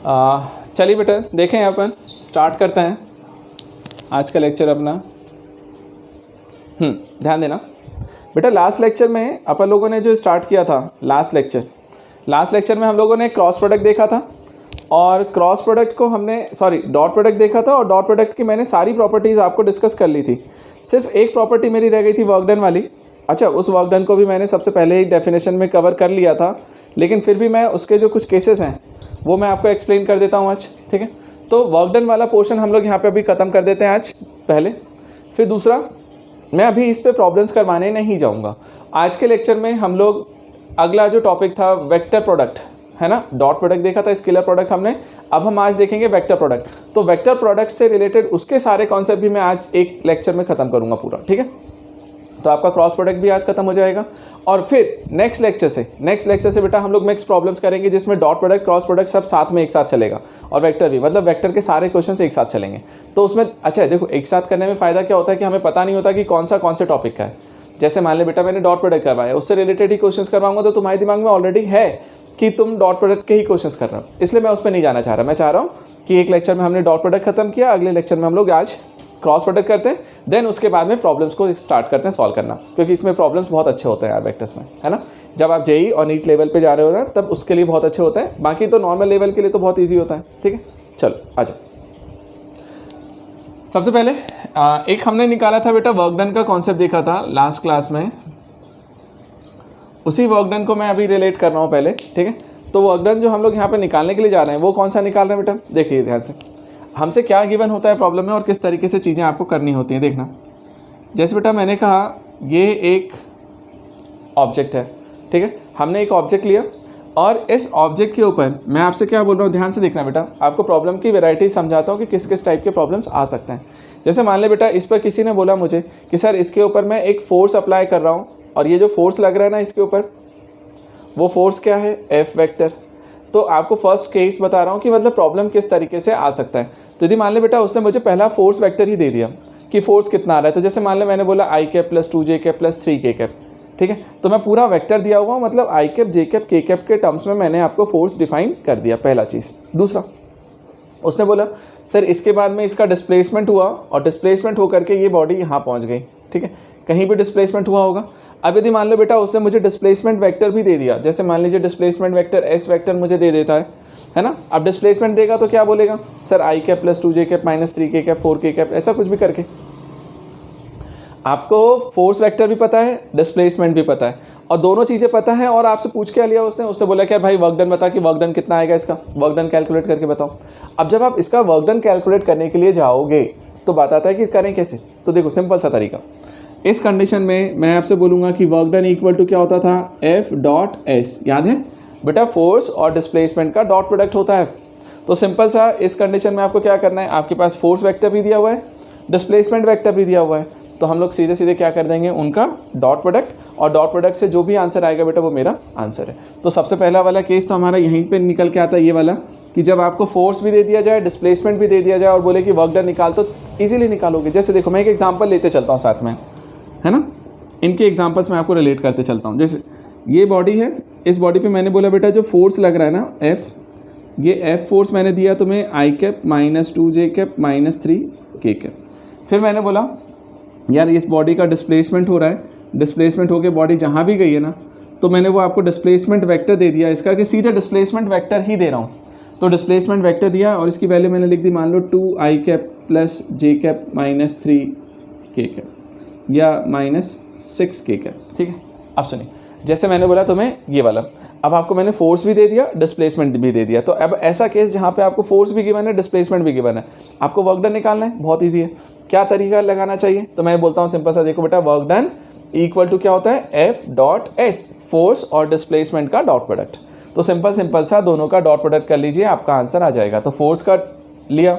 चलिए बेटा देखें अपन स्टार्ट करते हैं आज का लेक्चर अपना। ध्यान देना बेटा, लास्ट लेक्चर में अपन लोगों ने जो स्टार्ट किया था लास्ट लेक्चर में हम लोगों ने क्रॉस प्रोडक्ट देखा था और क्रॉस प्रोडक्ट को हमने डॉट प्रोडक्ट देखा था और डॉट प्रोडक्ट की मैंने सारी प्रॉपर्टीज़ आपको डिस्कस कर ली थी। सिर्फ एक प्रॉपर्टी मेरी रह गई थी वर्क डन वाली। अच्छा, उस वर्क डन को भी मैंने सबसे पहले ही डेफिनेशन में कवर कर लिया था, लेकिन फिर भी मैं उसके जो कुछ केसेस हैं वो मैं आपको एक्सप्लेन कर देता हूँ आज। ठीक है, तो वर्क डन वाला पोर्शन हम लोग यहाँ पे अभी ख़त्म कर देते हैं आज पहले। फिर दूसरा, मैं अभी इस पे प्रॉब्लम्स करवाने नहीं जाऊँगा। आज के लेक्चर में हम लोग अगला जो टॉपिक था वेक्टर प्रोडक्ट है ना, डॉट प्रोडक्ट देखा था, स्केलर प्रोडक्ट हमने, अब हम आज देखेंगे वेक्टर प्रोडक्ट। तो वेक्टर प्रोडक्ट से रिलेटेड उसके सारे कॉन्सेप्ट भी मैं आज एक लेक्चर में ख़त्म करूँगा पूरा। ठीक है, तो आपका क्रॉस प्रोडक्ट भी आज खत्म हो जाएगा और फिर नेक्स्ट लेक्चर से बेटा हम लोग मिक्स प्रॉब्लम्स करेंगे जिसमें डॉट प्रोडक्ट क्रॉस प्रोडक्ट सब साथ में एक साथ चलेगा और वेक्टर भी, मतलब वेक्टर के सारे क्वेश्चंस एक साथ चलेंगे। तो उसमें अच्छा देखो, एक साथ करने में फ़ायदा क्या होता है कि हमें पता नहीं होता कि कौन से टॉपिक का है। जैसे मान ले बेटा मैंने डॉट प्रोडक्ट करवाया, उससे रिलेटेड ही क्वेश्चंस करवाऊंगा तो तुम्हारे दिमाग में ऑलरेडी है कि तुम डॉट प्रोडक्ट के ही क्वेश्चंस कर रहे हो, इसलिए मैं उस पर नहीं जाना चाह रहा। मैं चाह रहा हूँ कि एक लेक्चर में हमने डॉट प्रोडक्ट खत्म किया, अगले लेक्चर में हम लोग आज क्रॉस प्रोडक्ट करते हैं, देन उसके बाद में प्रॉब्लम्स को स्टार्ट करते हैं सॉल्व करना, क्योंकि इसमें प्रॉब्लम्स बहुत अच्छे होते हैं यार वेक्टर्स में, है ना। जब आप जेई और नीट लेवल पे जा रहे हो ना तब उसके लिए बहुत अच्छे होते हैं, बाकी तो नॉर्मल लेवल के लिए तो बहुत ईजी होता है। ठीक है, चलो आ जाओ। सबसे पहले एक हमने निकाला था बेटा वर्क डन का कॉन्सेप्ट देखा था लास्ट क्लास में, उसी वर्क डन को मैं अभी रिलेट कर रहा हूँ पहले। ठीक है, तो वर्क डन जो हम लोग यहाँ पे निकालने के लिए जा रहे हैं वो कौन सा निकाल रहे हैं बेटा, देखिए ध्यान से, हमसे क्या गिवन होता है प्रॉब्लम में और किस तरीके से चीज़ें आपको करनी होती हैं, देखना। जैसे बेटा मैंने कहा ये एक ऑब्जेक्ट है, ठीक है, हमने एक ऑब्जेक्ट लिया और इस ऑब्जेक्ट के ऊपर मैं आपसे क्या बोल रहा हूँ, ध्यान से देखना बेटा, आपको प्रॉब्लम की वैरायटी समझाता हूँ कि किस किस टाइप के प्रॉब्लम्स आ सकते हैं। जैसे मान ले बेटा इस पर किसी ने बोला मुझे कि सर इसके ऊपर मैं एक फोर्स अप्लाई कर रहा हूँ और ये जो फोर्स लग रहा है ना इसके ऊपर, वो फोर्स क्या है, एफ वेक्टर। तो आपको फर्स्ट केस बता रहा हूँ कि मतलब प्रॉब्लम किस तरीके से आ सकता है। तो यदि मान ले बेटा उसने मुझे पहला फोर्स वेक्टर ही दे दिया कि फोर्स कितना आ रहा है, तो जैसे मान ले मैंने बोला आई कैप प्लस 2 जे कैप प्लस 3 के कैप, ठीक है, तो मैं पूरा वेक्टर दिया हुआ हूँ, मतलब आई कैप जे कैप के कैप के टर्म्स में मैंने आपको फोर्स डिफाइन कर दिया, पहला चीज़। दूसरा, उसने बोला सर इसके बाद में इसका डिस्प्लेसमेंट हुआ और डिस्प्लेसमेंट होकर के ये बॉडी यहाँ पहुँच गई, ठीक है, कहीं भी डिस्प्लेसमेंट हुआ होगा। अब यदि मान लो बेटा उसने मुझे डिस्प्लेसमेंट वेक्टर भी दे दिया, जैसे मान लीजिए डिस्प्लेसमेंट वेक्टर एस वेक्टर मुझे दे देता है ना। अब डिस्प्लेसमेंट देगा तो क्या बोलेगा, sir I cap plus 2 J cap minus 3 के कैप 4 के कैप, ऐसा कुछ भी करके। आपको फोर्स वेक्टर भी पता है, डिस्प्लेसमेंट भी पता है और दोनों चीज़ें पता है, और आपसे पूछ क्या लिया उसने बोला क्या भाई वर्क डन बता कि वर्क डन कितना आएगा, इसका वर्क डन कैलकुलेट करके बताओ। अब जब आप इसका वर्क डन कैलकुलेट करने के लिए जाओगे तो बताता है कि करें कैसे। तो देखो सिंपल सा तरीका, इस कंडीशन में मैं आपसे बोलूँगा कि वर्क डन इक्वल टू क्या होता था, एफ डॉट एस, याद है बेटा, फोर्स और डिस्प्लेसमेंट का डॉट प्रोडक्ट होता है। तो सिंपल सा इस कंडीशन में आपको क्या करना है, आपके पास फोर्स वेक्टर भी दिया हुआ है, डिस्प्लेसमेंट वेक्टर भी दिया हुआ है, तो हम लोग सीधे सीधे क्या कर देंगे उनका डॉट प्रोडक्ट, और डॉट प्रोडक्ट से जो भी आंसर आएगा बेटा वो मेरा आंसर है। तो सबसे पहला वाला केस तो हमारा यहीं पे निकल के आता है, ये वाला, कि जब आपको फोर्स भी दे दिया जाए, डिस्प्लेसमेंट भी दे दिया जाए और बोले कि वर्क डन निकाल, तो ईजिली निकालोगे। जैसे देखो मैं एक एग्जाम्पल लेते चलता हूँ साथ में, है ना, इनके एग्जाम्पल्स मैं आपको रिलेट करते चलता हूँ। जैसे ये बॉडी है, इस बॉडी पे मैंने बोला बेटा जो फोर्स लग रहा है ना एफ, ये एफ फोर्स मैंने दिया तुम्हें आई कैप माइनस 2 जे कैप माइनस 3 के कैप। फिर मैंने बोला यार इस बॉडी का डिस्प्लेसमेंट हो रहा है, डिस्प्लेसमेंट होकर बॉडी जहाँ भी गई है ना, तो मैंने वो आपको डिस्प्लेसमेंट वेक्टर दे दिया इसका, कि सीधे डिस्प्लेसमेंट वेक्टर ही दे रहा हूँ। तो डिस्प्लेसमेंट वेक्टर दिया और इसकी वैल्यू मैंने लिख दी, मान लो 2 आई cap plus J cap minus 3 के कैप या माइनस 6 के कैप, ठीक है। अब सुनिए, जैसे मैंने बोला तुम्हें ये वाला, अब आपको मैंने फोर्स भी दे दिया, डिस्प्लेसमेंट भी दे दिया। तो अब ऐसा केस जहाँ पे आपको फोर्स भी गिवन है, डिस्प्लेसमेंट भी गिवन है, आपको वर्क डन निकालना है, बहुत ईजी है। क्या तरीका लगाना चाहिए, तो मैं बोलता हूँ सिंपल सा, देखो बेटा वर्क डन इक्वल टू क्या होता है, एफ डॉट एस, फोर्स और डिस्प्लेसमेंट का डॉट प्रोडक्ट। तो सिंपल सा दोनों का डॉट प्रोडक्ट कर लीजिए, आपका आंसर आ जाएगा। तो फोर्स का लिया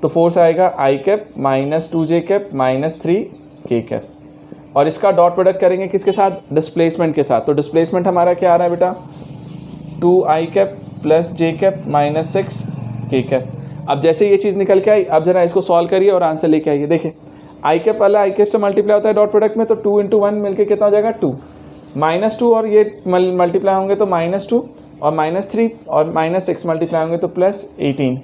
तो फोर्स आएगा आई कैप माइनस 2 जे कैप माइनस 3 के कैप, और इसका डॉट प्रोडक्ट करेंगे किसके साथ, डिस्प्लेसमेंट के साथ। तो डिस्प्लेसमेंट हमारा क्या आ रहा है बेटा, 2 आई cap plus J cap minus 6 के कैप। अब जैसे ये चीज़ निकल के आई, अब जरा इसको सॉल्व करिए और आंसर लेके आइए। देखिए आई कैप वाला आई कैप से मल्टीप्लाई होता है डॉट प्रोडक्ट में, तो 2 × 1 मिलकर कितना हो जाएगा 2, -2 और ये मल्टीप्लाई होंगे तो -2, और -3 और -6 मल्टीप्लाई होंगे तो +18।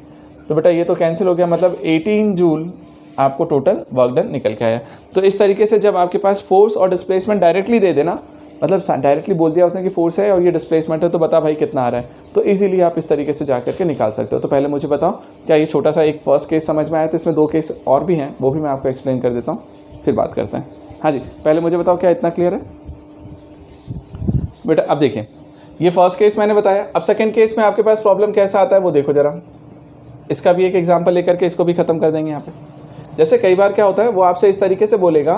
तो बेटा ये तो कैंसिल हो गया, मतलब 18 जूल आपको टोटल वर्क डन निकल के आया। तो इस तरीके से जब आपके पास फोर्स और डिस्प्लेसमेंट डायरेक्टली दे देना, मतलब डायरेक्टली बोल दिया उसने कि फोर्स है और ये डिस्प्लेसमेंट है, तो बता भाई कितना आ रहा है, तो इजीली आप इस तरीके से जा करके निकाल सकते हो। तो पहले मुझे बताओ क्या ये छोटा सा एक फर्स्ट केस समझ में आया? तो इसमें 2 केस और भी हैं, वो भी मैं आपको एक्सप्लेन कर देता हूँ, फिर बात करते हैं। हाँ जी, पहले मुझे बताओ क्या इतना क्लियर है बेटा? अब देखिए ये फर्स्ट केस मैंने बताया। अब सेकेंड केस में आपके पास प्रॉब्लम कैसा आता है वो देखो जरा। इसका भी एक एग्जाम्पल लेकर के इसको भी ख़त्म कर देंगे यहाँ पे। जैसे कई बार क्या होता है, वो आपसे इस तरीके से बोलेगा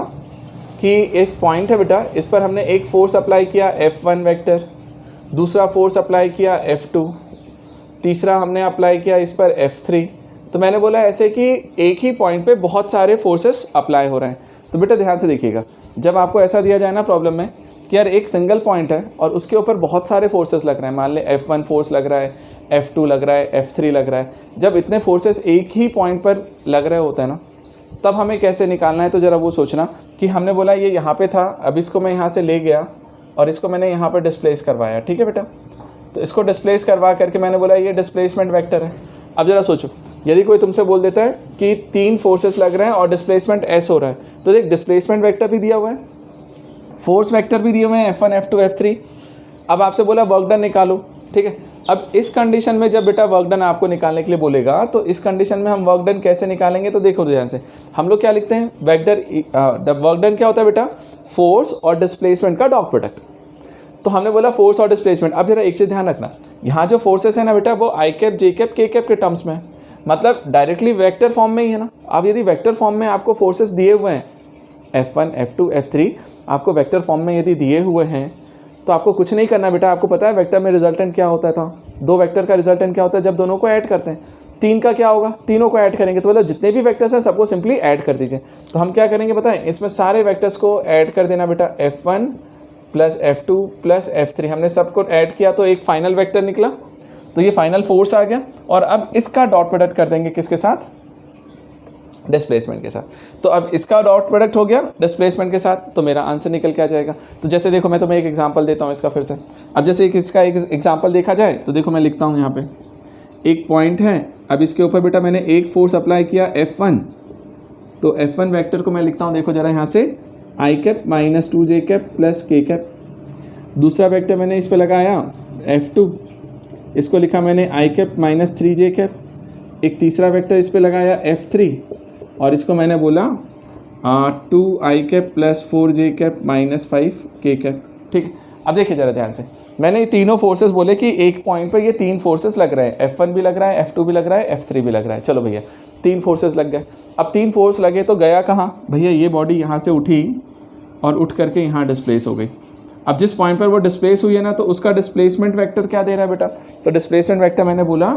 कि एक पॉइंट है बेटा, इस पर हमने एक फोर्स अप्लाई किया F1 वेक्टर, दूसरा फोर्स अप्लाई किया F2, तीसरा हमने अप्लाई किया इस पर F3। तो मैंने बोला ऐसे कि एक ही पॉइंट पे बहुत सारे फोर्सेस अप्लाई हो रहे हैं। तो बेटा ध्यान से देखिएगा, जब आपको ऐसा दिया जाए ना प्रॉब्लम में कि यार एक सिंगल पॉइंट है और उसके ऊपर बहुत सारे फोर्सेस लग रहे हैं, मान ले F1 फोर्स लग रहा है, F2 लग रहा है, F3 लग रहा है, जब इतने फोर्सेस एक ही पॉइंट पर लग रहे होते हैं ना, तब हमें कैसे निकालना है? तो ज़रा वो सोचना कि हमने बोला ये यहाँ पे था, अब इसको मैं यहाँ से ले गया और इसको मैंने यहाँ पर डिस्प्लेस करवाया, ठीक है बेटा? तो इसको डिस्प्लेस करवा करके मैंने बोला ये डिस्प्लेसमेंट वेक्टर है। अब ज़रा सोचो, यदि कोई तुमसे बोल देता है कि 3 फोर्सेस लग रहे हैं और डिस्प्लेसमेंट S हो रहा है, तो देख डिस्प्लेसमेंट वेक्टर भी दिया हुआ है, फोर्स वेक्टर भी दिए हुए हैं F1, F2, F3। अब आपसे बोला वर्क डन निकालो, ठीक है? अब इस कंडीशन में जब बेटा वर्क डन आपको निकालने के लिए बोलेगा, तो इस कंडीशन में हम वर्क डन कैसे निकालेंगे? तो देखो ध्यान से, हम लोग क्या लिखते हैं वेक्टर, वर्क डन क्या होता है बेटा? फोर्स और डिस्प्लेसमेंट का डॉट प्रोडक्ट। तो हमने बोला फोर्स और डिस्प्लेसमेंट। अब जरा एक चीज़ ध्यान रखना, यहाँ जो फोर्सेस है ना बेटा, वो आई कैप, जे कैप, के कैप के टर्म्स में है, मतलब डायरेक्टली वेक्टर फॉर्म में ही है ना। अब यदि वेक्टर फॉर्म में आपको फोर्सेस दिए हुए हैं F1, F2, F3 आपको वेक्टर फॉर्म में यदि दिए हुए हैं, तो आपको कुछ नहीं करना बेटा। आपको पता है वेक्टर में रिजल्टेंट क्या होता था? 2 वेक्टर का रिजल्टेंट क्या होता है जब दोनों को ऐड करते हैं? 3 का क्या होगा? तीनों को ऐड करेंगे, तो मतलब जितने भी वेक्टर्स हैं सबको सिंपली ऐड कर दीजिए। तो हम क्या करेंगे बताएं, इसमें सारे वेक्टर्स को ऐड कर देना बेटा, F1 plus F2 plus F3, हमने सबको ऐड किया तो एक फाइनल वेक्टर निकला, तो ये फाइनल फोर्स आ गया। और अब इसका डॉट प्रोडक्ट कर देंगे किसके साथ? डिस्प्लेसमेंट के साथ। तो अब इसका डॉट प्रोडक्ट हो गया डिस्प्लेसमेंट के साथ, तो मेरा आंसर निकल के आ जाएगा। तो जैसे देखो मैं तुम्हें एक एग्जांपल देता हूँ इसका फिर से। अब जैसे इसका एक एग्जांपल देखा जाए तो देखो मैं लिखता हूँ यहाँ पे एक पॉइंट है, अब इसके ऊपर बेटा मैंने एक फोर्स अप्लाई किया F1, तो F1 वेक्टर को मैं लिखता हूँ देखो जरा यहाँ से I cap minus 2j cap plus K cap. दूसरा वेक्टर मैंने इस पर लगाया F2, इसको लिखा मैंने आई कैप माइनस 3j कैप। एक तीसरा वेक्टर इस पर लगाया F3 और इसको मैंने बोला 2i cap plus 4j cap minus 5k cap, ठीक है? अब देखिए ज़रा ध्यान से, मैंने ये तीनों फोर्सेस बोले कि एक पॉइंट पर ये 3 फोर्सेस लग रहे हैं, F1 भी लग रहा है, F2 भी लग रहा है, F3 भी लग रहा है। चलो भैया 3 फोर्सेस लग गए। अब 3 फोर्स लगे तो गया कहाँ भैया? ये बॉडी यहाँ से उठी और उठ करके यहाँ डिस्प्लेस हो गई। अब जिस पॉइंट पर वो डिस्प्लेस हुई है ना, तो उसका डिस्प्लेसमेंट वेक्टर क्या दे रहा है बेटा? तो डिस्प्लेसमेंट वेक्टर मैंने बोला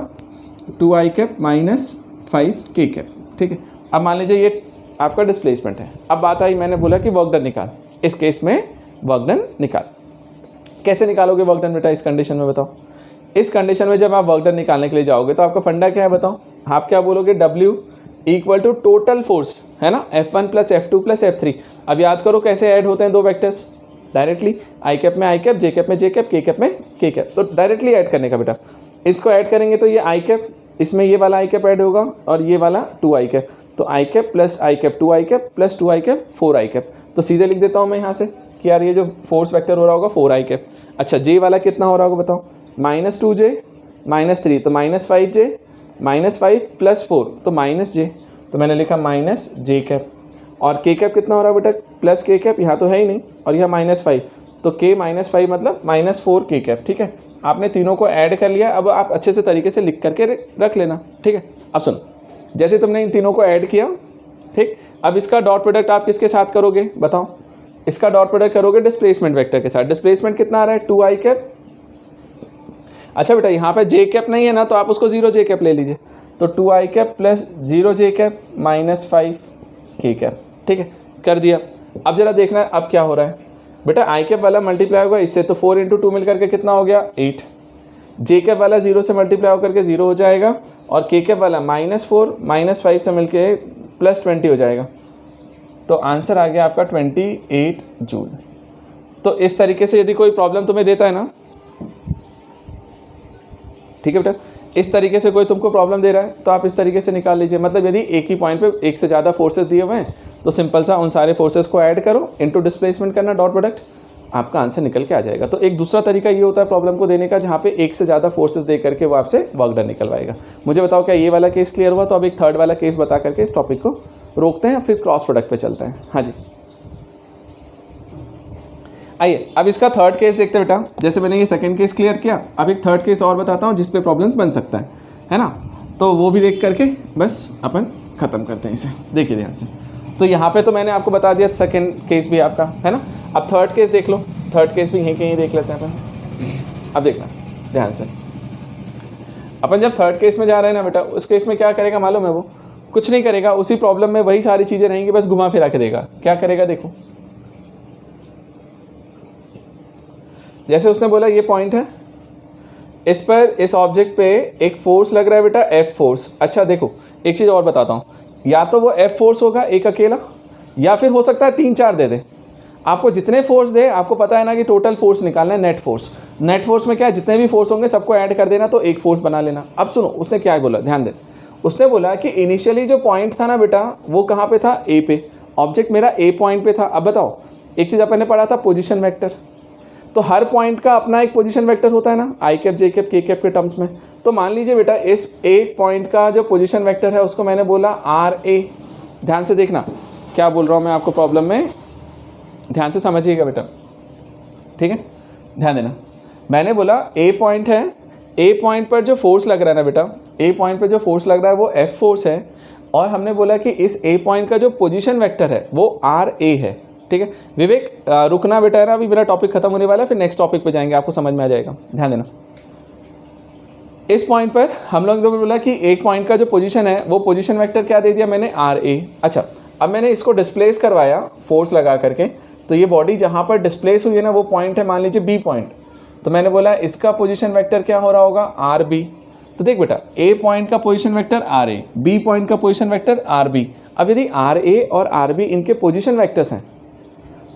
2i cap minus 5k cap, ठीक है? अब मान लीजिए ये आपका डिस्प्लेसमेंट है। अब बात आई, मैंने बोला कि वर्क डन निकाल। इस केस में वर्क डन निकाल। कैसे निकालोगे वर्क डन बेटा इस कंडीशन में बताओ? इस कंडीशन में जब आप वर्क डन निकालने के लिए जाओगे तो आपका फंडा क्या है बताओ? आप क्या बोलोगे? W equal to total force, है ना, F1 plus F2 plus F3। अब याद करो कैसे ऐड होते हैं 2 वेक्टर्स? डायरेक्टली आई कैप में आई कैप, जे कैप में जे कैप, के कैप में के कैप। तो डायरेक्टली ऐड करने का बेटा, इसको ऐड करेंगे तो ये आई कैप, इसमें ये वाला आई कैप ऐड होगा और ये वाला 2i कैप, तो I cap plus I cap 2i cap plus 2i cap 4i cap. तो सीधे लिख देता हूँ मैं यहाँ से कि यार ये जो फोर्स वेक्टर हो रहा होगा 4i कैप। अच्छा जे वाला कितना हो रहा होगा बताओ? माइनस 2j माइनस 3, तो माइनस 5j माइनस 5 प्लस 4, तो माइनस j, तो मैंने लिखा माइनस j कैप। और k कैप कितना हो रहा है बेटा? प्लस k कैप, यहाँ तो है ही नहीं, और यह माइनस 5, तो k माइनस 5 मतलब माइनस 4k कैप, ठीक है? आपने तीनों को ऐड कर लिया। अब आप अच्छे से तरीके से लिख करके रख लेना, ठीक है? अब सुनो, जैसे तुमने इन तीनों को ऐड किया, ठीक, अब इसका डॉट प्रोडक्ट आप किसके साथ करोगे बताओ? इसका डॉट प्रोडक्ट करोगे डिस्प्लेसमेंट वेक्टर के साथ। डिस्प्लेसमेंट कितना आ रहा है? 2i cap. अच्छा बेटा यहाँ पे j कैप नहीं है ना, तो आप उसको 0j कैप ले लीजिए, तो 2i cap plus 0j cap minus 5k cap, ठीक है? कर दिया। अब जरा देखना अब क्या हो रहा है बेटा, आई कैप वाला मल्टीप्लाई होगा इससे, तो 4 × 2 मिल करके कितना हो गया? 8। जे कैप वाला 0 से मल्टीप्लाई होकर के 0 हो जाएगा, और के कैप वाला -4 -5 से मिलके +20 हो जाएगा। तो आंसर आ गया आपका 28 जूल। तो इस तरीके से यदि कोई प्रॉब्लम तुम्हें देता है ना, ठीक है बेटा। इस तरीके से कोई तुमको प्रॉब्लम दे रहा है तो आप इस तरीके से निकाल लीजिए। मतलब यदि एक ही पॉइंट पे एक से ज़्यादा फोर्सेस दिए हुए हैं तो सिंपल सा उन सारे फोर्सेस को ऐड करो, इनटू डिस्प्लेसमेंट करना, डॉट प्रोडक्ट, आपका आंसर निकल के आ जाएगा। तो एक दूसरा तरीका ये होता है प्रॉब्लम को देने का जहाँ पे एक से ज़्यादा फोर्सेस दे करके वो आपसे वर्क डन निकलवाएगा। मुझे बताओ क्या ये वाला केस क्लियर हुआ? तो अब एक थर्ड वाला केस बता करके इस टॉपिक को रोकते हैं, फिर क्रॉस प्रोडक्ट पे चलते हैं। हाँ जी, आइए अब इसका थर्ड केस देखते हैं बेटा। जैसे मैंने ये सेकंड केस क्लियर किया, अब एक थर्ड केस और बताता हूँ जिस पे प्रॉब्लम्स बन सकता है ना। तो वो भी देख करके बस अपन ख़त्म करते हैं इसे। देखिए ध्यान से, तो यहाँ पे तो मैंने आपको बता दिया सेकंड केस भी आपका है ना। अब थर्ड केस देख लो, थर्ड केस भी यहीं कहीं देख लेते हैं अपन। अब देखना ध्यान से, अपन जब थर्ड केस में जा रहे हैं ना बेटा, उस केस में क्या करेगा मालूम है? वो कुछ नहीं करेगा, उसी प्रॉब्लम में वही सारी चीज़ें रहेंगी, बस घुमा फिरा के देगा। क्या करेगा देखो, जैसे उसने बोला ये पॉइंट है, इस पर इस ऑब्जेक्ट पे एक फोर्स लग रहा है बेटा, एफ फोर्स। अच्छा देखो एक चीज़ और बताता हूँ, या तो वो एफ फोर्स होगा एक अकेला, या फिर हो सकता है 3-4 दे दे। आपको जितने फोर्स दे, आपको पता है ना कि टोटल फोर्स निकालना है, नेट फोर्स। नेट फोर्स में क्या है, जितने भी फोर्स होंगे सबको ऐड कर देना, तो एक फोर्स बना लेना। अब सुनो उसने क्या बोला, ध्यान दे। उसने बोला कि इनिशियली जो पॉइंट था ना बेटा, वो कहाँ पे था? ए पे। ऑब्जेक्ट मेरा ए पॉइंट पे था। अब बताओ, एक चीज़ अपन ने पढ़ा था पोजीशन वेक्टर, तो हर पॉइंट का अपना एक पोजीशन वेक्टर होता है ना, आई कैप, जे कैप, के कैप के टर्म्स में। तो मान लीजिए बेटा इस एक पॉइंट का जो पोजीशन वेक्टर है उसको मैंने बोला आर ए। ध्यान से देखना क्या बोल रहा हूँ मैं आपको प्रॉब्लम में, ध्यान से समझिएगा बेटा, ठीक है, ध्यान देना। मैंने बोला ए पॉइंट है, ए पॉइंट पर जो फोर्स लग रहा है ना बेटा, ए पॉइंट पर जो फोर्स लग रहा है वो एफ फोर्स है, और हमने बोला कि इस ए पॉइंट का जो पोजीशन वेक्टर है वो आर ए है। ठीक है विवेक, रुकना बेटा है ना, अभी मेरा टॉपिक खत्म होने वाला है, फिर नेक्स्ट टॉपिक पे जाएंगे, आपको समझ में आ जाएगा। ध्यान देना, इस पॉइंट पर हम लोग ने बोला कि एक पॉइंट का जो पोजीशन है वो पोजीशन वेक्टर क्या दे दिया मैंने, आर ए। अच्छा अब मैंने इसको डिस्प्लेस करवाया फोर्स लगा करके, तो ये बॉडी जहाँ पर डिस्प्लेस हुई है ना वो पॉइंट है मान लीजिए बी पॉइंट, तो मैंने बोला इसका पोजीशन वेक्टर क्या हो रहा होगा, आर बी। तो देख बेटा, ए पॉइंट का position vector R A, B point का पोजीशन वेक्टर आर बी। अब यदि आर ए और आर बी इनके पोजीशन वेक्टर्स हैं,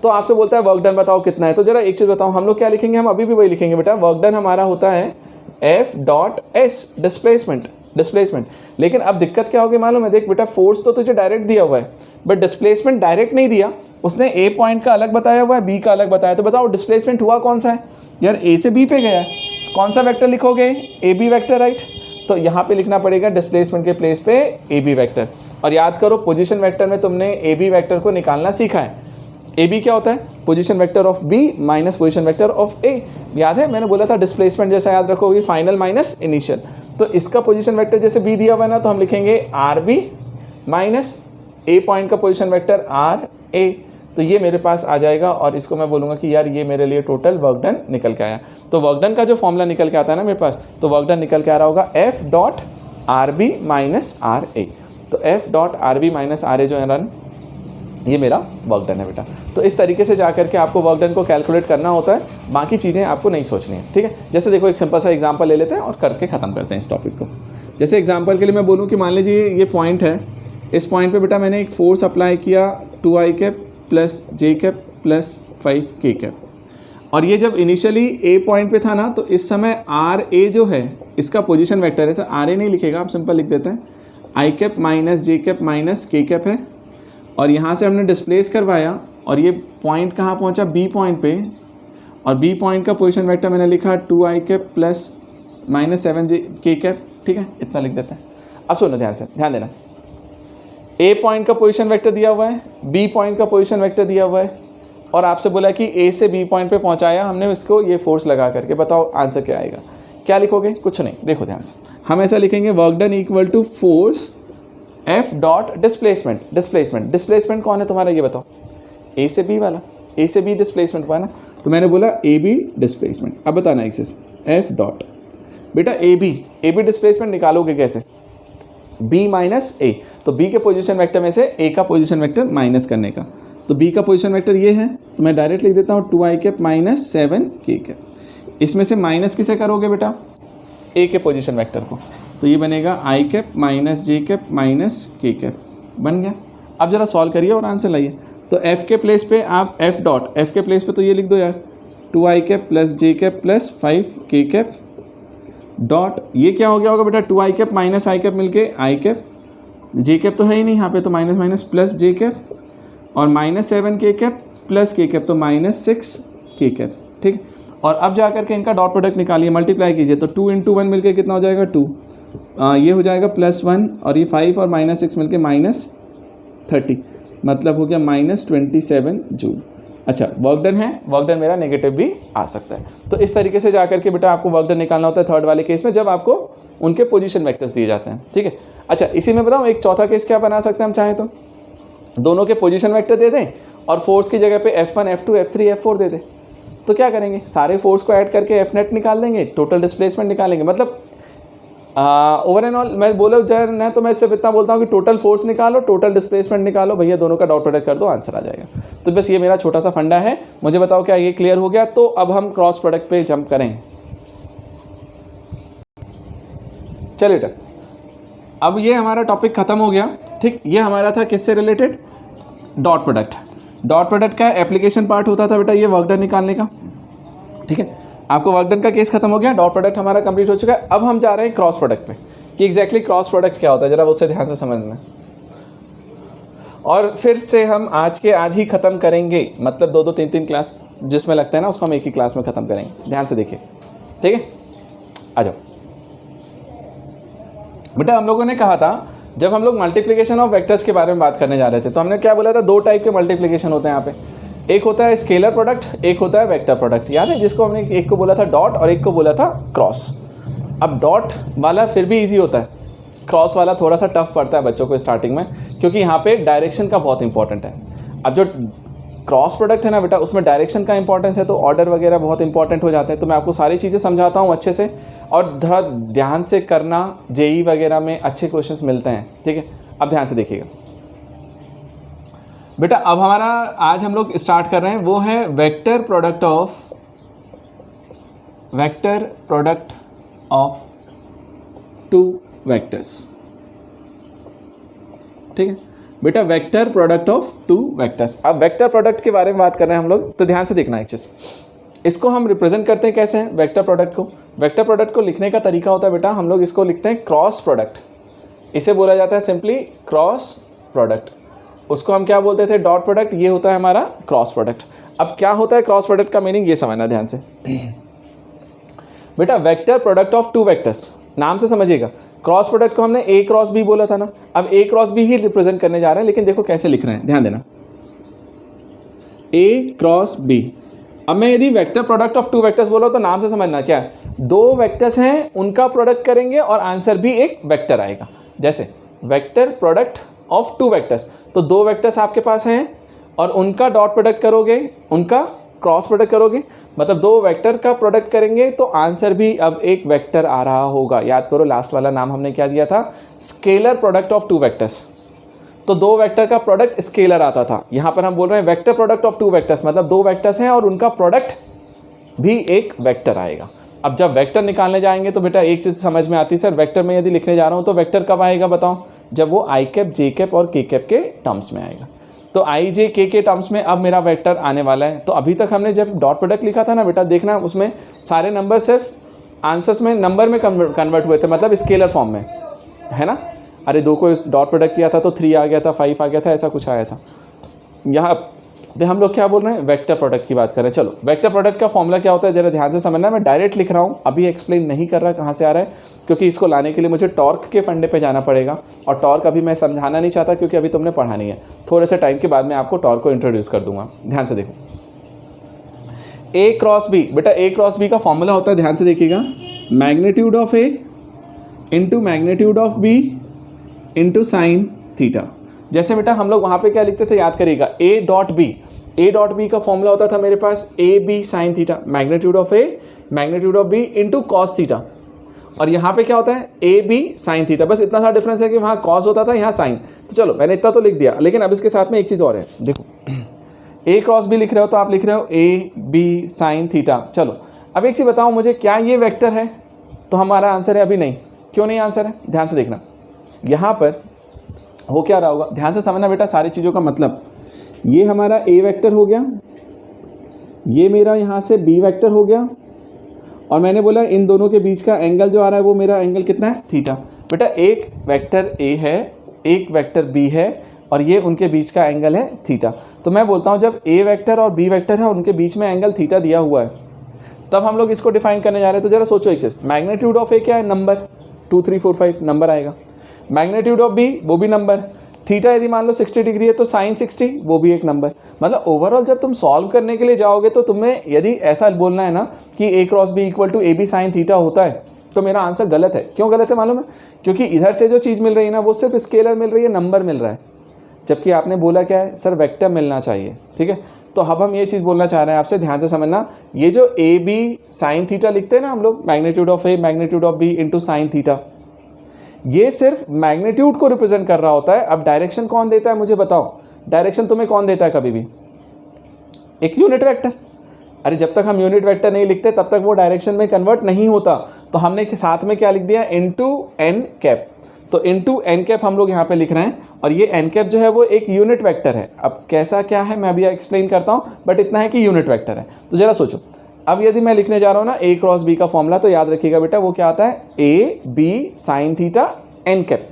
तो आपसे बोलता है वर्क डन बताओ कितना है। तो जरा एक चीज़ बताओ, हम लोग क्या लिखेंगे, हम अभी भी वही लिखेंगे बेटा, वर्क डन हमारा होता है एफ डॉट एस, डिस्प्लेसमेंट। लेकिन अब दिक्कत क्या होगी मालूम है, देख बेटा फोर्स तो तुझे डायरेक्ट दिया हुआ है, बट डिस्प्लेसमेंट डायरेक्ट नहीं दिया, उसने ए पॉइंट का अलग बताया हुआ है, बी का अलग बताया। तो बताओ डिस्प्लेसमेंट हुआ कौन सा है यार, ए से बी पे गया है, कौन सा वेक्टर लिखोगे, ए बी वैक्टर, राइट। तो यहाँ पे लिखना पड़ेगा डिस्प्लेसमेंट के प्लेस पे ए बी वैक्टर। और याद करो पोजीशन वेक्टर में तुमने ए बी वैक्टर को निकालना सीखा है। ए बी क्या होता है, position vector of B minus position vector of A. याद है मैंने बोला था डिस्प्लेसमेंट जैसा याद रखोगे, फाइनल माइनस इनिशियल। तो इसका पोजीशन वेक्टर जैसे बी दिया हुआ है ना, तो हम लिखेंगे are B minus A point का पोजीशन वेक्टर आर ए। तो ये मेरे पास आ जाएगा, और इसको मैं बोलूँगा कि यार ये मेरे लिए टोटल वर्क डन निकल के आया। तो वर्क डन का जो फॉर्मूला निकल के आता है ना मेरे पास, तो वर्क डन निकल के आ रहा होगा F dot R B minus R A. तो F dot R B minus R A जो है रन, ये मेरा वर्क डन है बेटा। तो इस तरीके से जा करके आपको वर्क डन को कैलकुलेट करना होता है, बाकी चीज़ें आपको नहीं सोचनी है। ठीक है, जैसे देखो एक सिंपल सा एग्जांपल ले लेते हैं और करके ख़त्म करते हैं इस टॉपिक को। जैसे एग्जांपल के लिए मैं बोलूँ कि मान लीजिए ये पॉइंट है, इस पॉइंट पे बेटा मैंने एक फोर्स अप्लाई किया 2i cap plus J cap plus 5k cap, और ये जब इनिशियली ए पॉइंट पे था ना, तो इस समय आर ए जो है इसका पोजीशन वेक्टर है, आर ए नहीं लिखेगा, आप सिंपल लिख देते हैं, आई कैप माइनस जे कैप माइनस के कैप है। और यहाँ से हमने डिस्प्लेस करवाया, और ये पॉइंट कहाँ पहुँचा, बी पॉइंट पे, और बी पॉइंट का पोजीशन वेक्टर मैंने लिखा 2i cap plus minus 7k cap. ठीक है, इतना लिख देते हैं। अब सुनो ध्यान से, ध्यान देना, ए पॉइंट का पोजीशन वेक्टर दिया हुआ है, बी पॉइंट का पोजीशन वेक्टर दिया हुआ है, और आपसे बोला कि ए से बी पॉइंट पे पहुंचाया हमने इसको, ये फोर्स लगा करके। बताओ आंसर क्या आएगा, क्या लिखोगे, कुछ नहीं, देखो ध्यान से, हम ऐसा लिखेंगे work done equal to force F dot displacement कौन है तुम्हारा, ये बताओ, ए से बी वाला, ए से बी डिस्प्लेसमेंट हुआ ना, तो मैंने बोला ए बी डिस्प्लेसमेंट। अब बताना एक चीज़, एफ डॉट बेटा ए बी डिस्प्लेसमेंट निकालोगे कैसे, बी माइनस ए, तो बी के पोजीशन वेक्टर में से ए का पोजीशन वेक्टर माइनस करने का। तो बी का पोजीशन वेक्टर ये है, तो मैं डायरेक्ट लिख देता हूँ 2i cap minus 7k cap. इसमें से माइनस किसे करोगे बेटा, ए के पोजीशन वेक्टर को, तो ये बनेगा आई कैप माइनस जे कैप माइनस के कैप, बन गया। अब जरा सॉल्व करिए और आंसर लाइए। तो एफ के प्लेस पे आप एफ डॉट, एफ के प्लेस पे तो ये लिख दो यार, 2i cap plus J cap plus 5k cap dot ये क्या हो गया होगा बेटा 2 i cap minus I cap मिल के आई कैप, जे कैप तो है ही नहीं यहाँ पे, तो minus minus plus J cap, और -7 के कैप प्लस के कैप, तो -6 के कैप। ठीक, और अब जा करके इनका डॉट प्रोडक्ट निकालिए, मल्टीप्लाई कीजिए, तो 2 × 1 मिलके कितना हो जाएगा 2, ये हो जाएगा +1, और ये 5 और -6 मिलके -30, मतलब हो गया -27 जूल। अच्छा, वर्क डन है, वर्क डन मेरा नेगेटिव भी आ सकता है। तो इस तरीके से जा करके बेटा आपको वर्क डन निकालना होता है थर्ड वाले केस में, जब आपको उनके पोजीशन वेक्टर्स दिए जाते हैं। ठीक है, अच्छा इसी में बताऊँ एक चौथा केस क्या बना सकते हैं हम चाहें तो, दोनों के पोजीशन वेक्टर दे दें और फोर्स की जगह पे F1 F2 F3 F4 दे दें। तो क्या करेंगे, सारे फोर्स को ऐड करके F नेट निकाल देंगे, टोटल डिस्प्लेसमेंट निकालेंगे। मतलब ओवर एंड ऑल मैं बोला जाए तो मैं सिर्फ इतना बोलता हूँ कि टोटल फोर्स निकालो, टोटल डिस्प्लेसमेंट निकालो, भैया दोनों का डॉट प्रोडक्ट कर दो, आंसर आ जाएगा। तो बस ये मेरा छोटा सा फंडा है, मुझे बताओ क्या ये क्लियर हो गया? तो अब हम क्रॉस प्रोडक्ट पे जंप करें। चलिए अब ये हमारा टॉपिक खत्म हो गया। ठीक, ये हमारा था किससे related, dot product. Dot product का एप्लीकेशन पार्ट होता था बेटा ये वर्क डन निकालने का। ठीक है, आपको वर्क डन का केस खत्म हो गया, डॉट प्रोडक्ट हमारा कंप्लीट हो चुका है। अब हम जा रहे हैं क्रॉस प्रोडक्ट पे कि एग्जैक्टली क्रॉस प्रोडक्ट क्या होता है, जरा उससे ध्यान से समझना। और फिर से हम आज ही ख़त्म करेंगे, मतलब 2-2 3-3 क्लास जिसमें लगता है ना उसको हम एक ही क्लास में ख़त्म करेंगे। ध्यान से देखिए, ठीक है, आ जाओ बेटा। हम लोगों ने कहा था जब हम लोग मल्टीप्लिकेशन ऑफ वेक्टर्स के बारे में बात करने जा रहे थे तो हमने क्या बोला था, 2 टाइप के मल्टीप्लिकेशन होते हैं यहाँ पे। एक होता है स्केलर प्रोडक्ट, एक होता है वेक्टर प्रोडक्ट। याद है, जिसको हमने एक को बोला था डॉट और एक को बोला था क्रॉस। अब डॉट वाला फिर भी इजी होता है, क्रॉस वाला थोड़ा सा टफ पड़ता है बच्चों को स्टार्टिंग में, क्योंकि यहाँ पे डायरेक्शन का बहुत इंपॉर्टेंट है। अब जो क्रॉस प्रोडक्ट है ना बेटा, उसमें डायरेक्शन का इंपॉर्टेंस है, तो ऑर्डर वगैरह बहुत इंपॉर्टेंट हो जाते हैं। तो मैं आपको सारी चीज़ें समझाता हूँ अच्छे से, और थोड़ा ध्यान से करना, जेई वगैरह में अच्छे क्वेश्चंस मिलते हैं। ठीक है, अब ध्यान से देखिएगा बेटा। अब हमारा आज हम लोग स्टार्ट कर रहे हैं वो है वेक्टर प्रोडक्ट ऑफ 2 वेक्टर्स। ठीक है बेटा, वेक्टर प्रोडक्ट ऑफ 2 वेक्टर्स। अब वेक्टर प्रोडक्ट के बारे में बात कर रहे हैं हम लोग, तो ध्यान से देखना एक चीज़। इसको हम रिप्रेजेंट करते हैं कैसे हैं वेक्टर प्रोडक्ट को। वेक्टर प्रोडक्ट को लिखने का तरीका होता है बेटा, हम लोग इसको लिखते हैं क्रॉस प्रोडक्ट। इसे बोला जाता है सिंपली क्रॉस प्रोडक्ट। उसको हम क्या बोलते थे, डॉट प्रोडक्ट। ये होता है हमारा क्रॉस प्रोडक्ट। अब क्या होता है क्रॉस प्रोडक्ट का मीनिंग, ये समझना ध्यान से बेटा। वेक्टर प्रोडक्ट ऑफ 2 वेक्टर्स, नाम से समझिएगा। क्रॉस प्रोडक्ट को हमने ए क्रॉस बी बोला था ना, अब ए क्रॉस बी ही रिप्रेजेंट करने जा रहे हैं, लेकिन देखो कैसे लिख रहे हैं, ध्यान देना, ए क्रॉस बी। अब मैं यदि वेक्टर प्रोडक्ट ऑफ 2 वेक्टर्स बोला तो नाम से समझना क्या है, 2 वेक्टर्स हैं उनका प्रोडक्ट करेंगे और आंसर भी एक वेक्टर आएगा। जैसे वेक्टर प्रोडक्ट ऑफ 2 वेक्टर्स, तो 2 वेक्टर्स आपके पास हैं और उनका डॉट प्रोडक्ट करोगे, उनका क्रॉस प्रोडक्ट करोगे, मतलब 2 वेक्टर का प्रोडक्ट करेंगे तो आंसर भी अब एक वेक्टर आ रहा होगा। याद करो लास्ट वाला नाम हमने क्या दिया था, स्केलर प्रोडक्ट ऑफ 2 वेक्टर्स। तो 2 वेक्टर का प्रोडक्ट स्केलर आता था, यहाँ पर हम बोल रहे हैं वेक्टर प्रोडक्ट ऑफ 2 वेक्टर्स, मतलब 2 वेक्टर्स हैं और उनका प्रोडक्ट भी एक वेक्टर आएगा। अब जब वेक्टर निकालने जाएंगे तो बेटा एक चीज़ समझ में आती है, सर वेक्टर में यदि लिखने जा रहा हूँ तो वेक्टर कब आएगा बताओ, जब वो आई कैप जे कैप और के कैप के टर्म्स में आएगा। तो आई जे के टर्म्स में अब मेरा वेक्टर आने वाला है। तो अभी तक हमने जब डॉट प्रोडक्ट लिखा था ना बेटा, देखना उसमें सारे नंबर सिर्फ आंसर्स में नंबर में कन्वर्ट हुए थे, मतलब स्केलर फॉर्म में, है ना। अरे 2 को डॉट प्रोडक्ट किया था तो 3 आ गया था, 5 आ गया था, ऐसा कुछ आया था। यहाँ पे हम लोग क्या बोल रहे हैं, वेक्टर प्रोडक्ट की बात करें। चलो वेक्टर प्रोडक्ट का फॉर्मूला क्या होता है जरा ध्यान से समझना। मैं डायरेक्ट लिख रहा हूँ, अभी एक्सप्लेन नहीं कर रहा कहाँ से आ रहा है, क्योंकि इसको लाने के लिए मुझे टॉर्क के फंडे पे जाना पड़ेगा, और टॉर्क अभी मैं समझाना नहीं चाहता क्योंकि अभी तुमने पढ़ा नहीं है। थोड़े से टाइम के बाद मैं आपको टॉर्क को इंट्रोड्यूस कर दूंगा। ध्यान से देखो, ए क्रॉस बी बेटा, ए क्रॉस बी का फॉर्मूला होता है, ध्यान से देखिएगा, magnitude of A into magnitude of B into sine theta. जैसे बेटा हम लोग वहाँ पे क्या लिखते थे, याद करिएगा, ए डॉट बी का फॉर्मूला होता था मेरे पास A B sine theta, magnitude of A magnitude of B into cos theta. और यहाँ पे क्या होता है, ए बी साइन थीटा। बस इतना सा डिफरेंस है कि वहाँ कॉस होता था, यहाँ साइन। तो चलो मैंने इतना तो लिख दिया, लेकिन अब इसके साथ में एक चीज़ और है, देखो ए क्रॉस बी लिख रहे हो तो आप लिख रहे हो ए बी साइन थीटा। चलो अब एक चीज़ बताओ मुझे, क्या ये वेक्टर है? तो हमारा आंसर है अभी नहीं। क्यों नहीं आंसर है, ध्यान से देखना। यहाँ पर हो क्या रहा होगा, ध्यान से समझना बेटा सारी चीज़ों का मतलब। ये हमारा ए वेक्टर हो गया, ये मेरा यहाँ से बी वेक्टर हो गया, और मैंने बोला इन दोनों के बीच का एंगल जो आ रहा है वो मेरा एंगल कितना है, थीटा। बेटा एक वेक्टर ए है, एक वेक्टर बी है और ये उनके बीच का एंगल है थीटा। तो मैं बोलता हूँ जब ए वेक्टर और बी वेक्टर है उनके बीच में एंगल थीटा दिया हुआ है, तब हम लोग इसको डिफाइन करने जा रहे हैं। तो जरा सोचो एक चीज़, मैग्नीट्यूड ऑफ ए क्या है, नंबर 2 3 4 5 नंबर आएगा। मैग्नीट्यूड ऑफ बी वो भी नंबर, थीटा यदि मान लो 60 डिग्री है तो साइन 60 वो भी एक नंबर। मतलब ओवरऑल जब तुम सॉल्व करने के लिए जाओगे तो तुम्हें यदि ऐसा बोलना है ना कि A cross B equal to A B sine theta होता है, तो मेरा आंसर गलत है। क्यों गलत है मालूम है? क्योंकि इधर से जो चीज़ मिल रही है ना वो सिर्फ स्केलर मिल रही है, नंबर मिल रहा है, जबकि आपने बोला क्या है सर, वेक्टर मिलना चाहिए। ठीक है, तो अब हम ये चीज़ बोलना चाह रहे हैं आपसे, ध्यान से समझना। ये जो ए बी साइन थीटा लिखते हैं ना हम लोग, magnitude of A magnitude of B into sine theta, ये सिर्फ मैग्नीट्यूड को रिप्रेजेंट कर रहा होता है। अब डायरेक्शन कौन देता है मुझे बताओ, डायरेक्शन तुम्हें कौन देता है कभी भी? एक यूनिट वेक्टर। अरे जब तक हम यूनिट वेक्टर नहीं लिखते तब तक वो डायरेक्शन में कन्वर्ट नहीं होता। तो हमने साथ में क्या लिख दिया, इनटू एन कैप। तो इनटू एन कैप हम लोग यहाँ पे लिख रहे हैं, और ये एन कैप जो है वो एक यूनिट वेक्टर है। अब कैसा क्या है मैं अभी एक्सप्लेन करता हूँ, बट इतना है कि यूनिट वेक्टर है। तो जरा सोचो, अब यदि मैं लिखने जा रहा हूँ ना ए क्रॉस बी का फॉर्मूला, तो याद रखिएगा बेटा वो क्या आता है, A B sine theta N cap.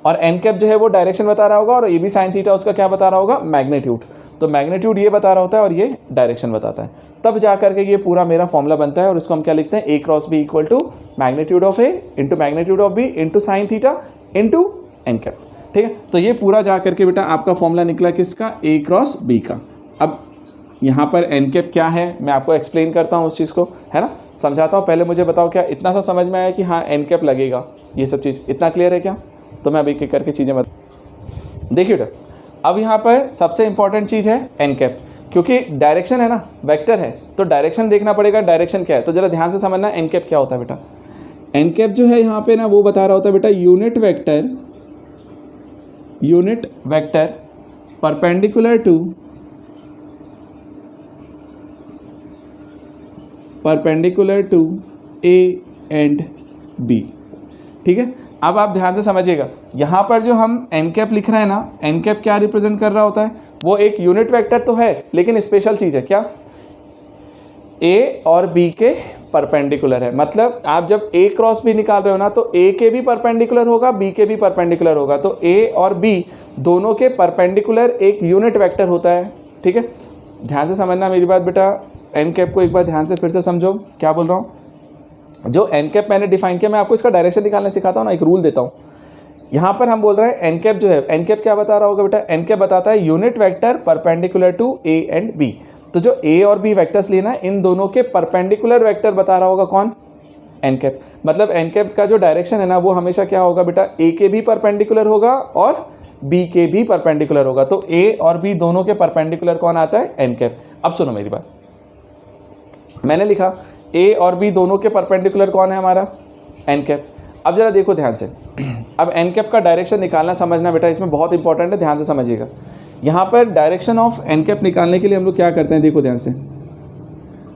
और एन कैप जो है वो डायरेक्शन बता रहा होगा, और ए बी साइन थीटा उसका क्या बता रहा होगा, मैग्नीट्यूड। तो मैग्नीट्यूड ये बता रहा होता है और ये डायरेक्शन बताता है, तब जा करके ये पूरा मेरा फॉर्मूला बनता है। और इसको हम क्या लिखते हैं, A cross B equal to magnitude of A into magnitude of B into sine theta into N cap. ठीक है, तो ये पूरा जा करके बेटा आपका फॉर्मूला निकला किसका, ए क्रॉस बी का। अब यहाँ पर एन कैप क्या है मैं आपको एक्सप्लेन करता हूँ उस चीज़ को, है ना, समझाता हूँ। पहले मुझे बताओ क्या इतना सा समझ में आया कि हाँ एन कैप लगेगा, ये सब चीज़ इतना क्लियर है क्या? तो मैं अभी एक एक करके चीज़ें बता, देखिए बेटा अब यहाँ पर सबसे इंपॉर्टेंट चीज़ है एन कैप, क्योंकि डायरेक्शन है ना, वेक्टर है, तो डायरेक्शन देखना पड़ेगा, डायरेक्टर क्या है। तो जरा ध्यान से समझना एन कैप क्या होता है बेटा। एन कैप जो है यहाँ पे ना वो बता रहा होता है बेटा unit vector perpendicular to A and B. ठीक है, अब आप ध्यान से समझिएगा, यहाँ पर जो हम एन कैप लिख रहे हैं ना, एन कैप क्या रिप्रेजेंट कर रहा होता है, वो एक यूनिट वेक्टर तो है लेकिन स्पेशल चीज़ है क्या, ए और बी के परपेंडिकुलर है। मतलब आप जब ए क्रॉस बी निकाल रहे हो ना, तो ए के भी परपेंडिकुलर होगा, बी के भी परपेंडिकुलर होगा। तो ए और बी दोनों के परपेंडिकुलर एक यूनिट वेक्टर होता है। ठीक है, ध्यान से समझना मेरी बात बेटा, एन कैप को एक बार ध्यान से फिर से समझो क्या बोल रहा हूँ। जो एन कैप मैंने डिफाइन किया, मैं आपको इसका डायरेक्शन निकालने सिखाता हूँ ना, एक रूल देता हूँ। यहाँ पर हम बोल रहे हैं एन कैप जो है, एन कैप क्या बता रहा होगा बेटा, एन कैप बताता है unit vector perpendicular to A and B. तो जो ए और बी वेक्टर्स लेना है, इन दोनों के परपेंडिकुलर वेक्टर बता रहा होगा कौन, एन कैप। मतलब एन कैप का जो डायरेक्शन है ना वो हमेशा क्या होगा बेटा, ए के भी परपेंडिकुलर होगा और बी के भी परपेंडिकुलर होगा। तो ए और बी दोनों के परपेंडिकुलर कौन आता है, एन कैप। अब सुनो मेरी बात, मैंने लिखा ए और बी दोनों के परपेंडिकुलर कौन है हमारा, एन कैप। अब जरा देखो ध्यान से, अब एन कैप का डायरेक्शन निकालना समझना बेटा, इसमें बहुत इंपॉर्टेंट है, ध्यान से समझिएगा। यहाँ पर डायरेक्शन ऑफ एन कैप निकालने के लिए हम लोग क्या करते हैं, देखो ध्यान से,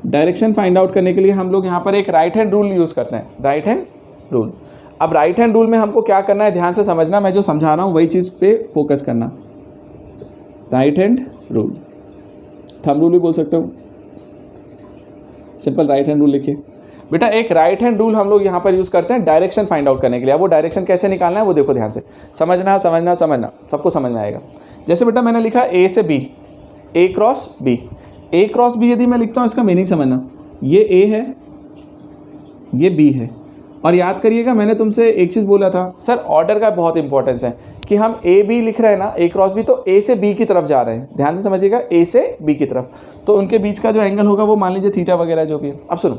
डायरेक्शन फाइंड आउट करने के लिए हम लोग यहाँ पर एक राइट हैंड रूल यूज़ करते हैं, राइट हैंड रूल। अब राइट हैंड रूल में हमको क्या करना है, ध्यान से समझना, मैं जो समझा रहा हूँ वही चीज़ पे फोकस करना। Right hand rule, thumb rule भी बोल सकते हो, सिंपल राइट हैंड रूल लिखिए बेटा। एक राइट हैंड रूल हम लोग यहाँ पर यूज़ करते हैं डायरेक्शन फाइंड आउट करने के लिए। अब वो डायरेक्शन कैसे निकालना है वो देखो ध्यान से, समझना सबको समझ में आएगा। जैसे बेटा मैंने लिखा ए से बी, ए क्रॉस बी। ए क्रॉस बी यदि मैं लिखता हूँ, इसका मीनिंग समझना, ये ए है, ये बी है। और याद करिएगा मैंने तुमसे एक चीज़ बोला था सर, ऑर्डर का बहुत इंपॉर्टेंस है कि हम ए बी लिख रहे हैं ना, ए क्रॉस बी, तो ए से बी की तरफ जा रहे हैं, ध्यान से समझिएगा, ए से बी की तरफ। तो उनके बीच का जो एंगल होगा वो मान लीजिए थीटा वगैरह जो भी है। अब सुनो,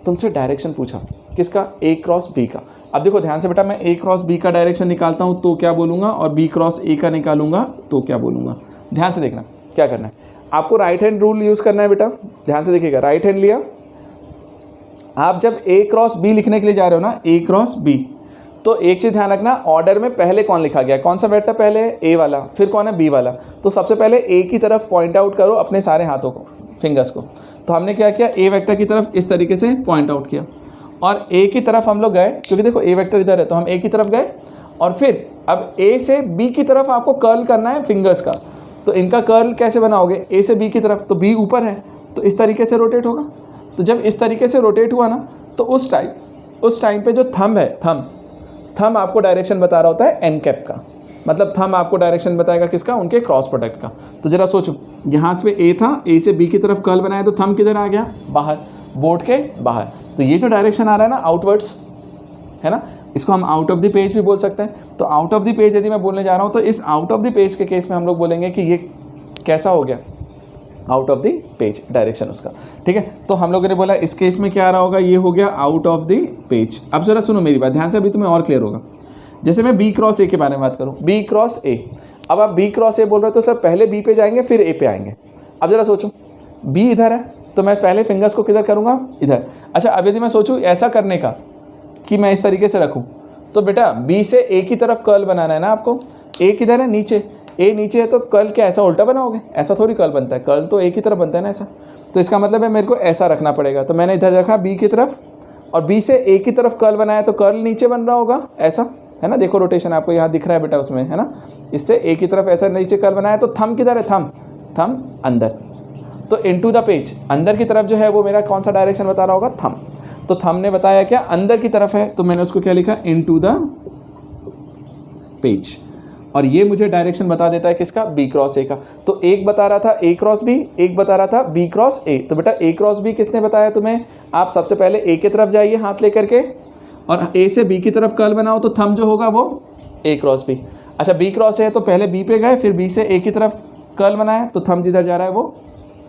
तुमसे डायरेक्शन पूछा किसका, ए क्रॉस बी का। अब देखो ध्यान से बेटा, मैं ए क्रॉस बी का डायरेक्शन निकालता हूँ तो क्या बोलूँगा, और बी क्रॉस ए का निकालूंगा तो क्या बोलूँगा। ध्यान से देखना क्या करना है, आपको राइट हैंड रूल यूज़ करना है बेटा। ध्यान से देखिएगा, राइट हैंड लिया, आप जब ए क्रॉस बी लिखने के लिए जा रहे हो ना, ए क्रॉस बी, तो एक चीज़ ध्यान रखना, ऑर्डर में पहले कौन लिखा गया, कौन सा वेक्टर पहले, ए वाला, फिर कौन है, बी वाला। तो सबसे पहले ए की तरफ पॉइंट आउट करो अपने सारे हाथों को, फिंगर्स को। तो हमने क्या किया, ए वेक्टर की तरफ इस तरीके से पॉइंट आउट किया, और ए की तरफ हम लोग गए, क्योंकि देखो ए वेक्टर इधर है तो हम ए की तरफ गए, और फिर अब ए से बी की तरफ आपको कर्ल करना है फिंगर्स का। तो इनका कर्ल कैसे बनाओगे, ए से बी की तरफ, तो बी ऊपर है तो इस तरीके से रोटेट होगा। तो जब इस तरीके से रोटेट हुआ ना, तो उस टाइम पे जो थंब है, थंब आपको डायरेक्शन बता रहा होता है एन कैप का, मतलब थंब आपको डायरेक्शन बताएगा किसका, उनके क्रॉस प्रोडक्ट का। तो जरा सोचो, यहाँ से ए था, ए से बी की तरफ कर्ल बनाया तो थंब किधर आ गया, बाहर, बोर्ड के बाहर। तो ये जो डायरेक्शन आ रहा है ना आउटवर्ड्स, है ना, इसको हम आउट ऑफ द पेज भी बोल सकते हैं। तो आउट ऑफ द पेज यदि मैं बोलने जा रहा हूँ तो इस आउट ऑफ द पेज के केस में हम लोग बोलेंगे कि ये कैसा हो गया, out of the page direction उसका, ठीक है। तो हम लोगों ने बोला इस केस में क्या आ रहा होगा, ये हो गया आउट ऑफ द पेज। अब जरा सुनो मेरी बात ध्यान से, अभी तुम्हें और क्लियर होगा। जैसे मैं बी क्रॉस ए के बारे में बात करूँ, बी क्रॉस ए, अब आप बी क्रॉस ए बोल रहे हो तो सर पहले बी पे जाएंगे फिर ए पे आएंगे। अब जरा सोचो, बी इधर है तो मैं पहले फिंगर्स को किधर करूँगा, इधर। अच्छा, अब यदि मैं सोचूँ ऐसा करने का कि मैं इस तरीके से रखूँ, तो बेटा बी से ए की तरफ कर्ल बनाना है ना आपको। ए किधर है, नीचे, ए नीचे है तो कर्ल क्या ऐसा उल्टा बनाओगे, ऐसा थोड़ी कर्ल बनता है, कर्ल तो ए की तरफ बनता है ना ऐसा। तो इसका मतलब है मेरे को ऐसा रखना पड़ेगा। तो मैंने इधर रखा बी की तरफ और बी से ए की तरफ कर्ल बनाया तो कर्ल नीचे बन रहा होगा ऐसा, है ना। देखो रोटेशन आपको यहाँ दिख रहा है बेटा उसमें, है ना। इससे ए की तरफ ऐसा नीचे कर्ल बनाया तो थंब किधर है, थंब अंदर। तो इनटू द पेज, अंदर की तरफ जो है वो मेरा कौन सा डायरेक्शन बता रहा होगा, थंब। तो थंब ने बताया क्या, अंदर की तरफ है, तो मैंने उसको क्या लिखा, इनटू द पेज। और ये मुझे डायरेक्शन बता देता है किसका, बी क्रॉस ए का। तो एक बता रहा था ए क्रॉस बी, एक बता रहा था बी क्रॉस ए। तो बेटा ए क्रॉस बी किसने बताया तुम्हें, आप सबसे पहले ए की तरफ जाइए हाथ लेकर के और ए से बी की तरफ कर्ल बनाओ तो थंब जो होगा वो ए क्रॉस बी। अच्छा, बी क्रॉस ए है तो पहले बी पे गए फिर बी से ए की तरफ कर्ल बनाया तो थंब जिधर जा रहा है वो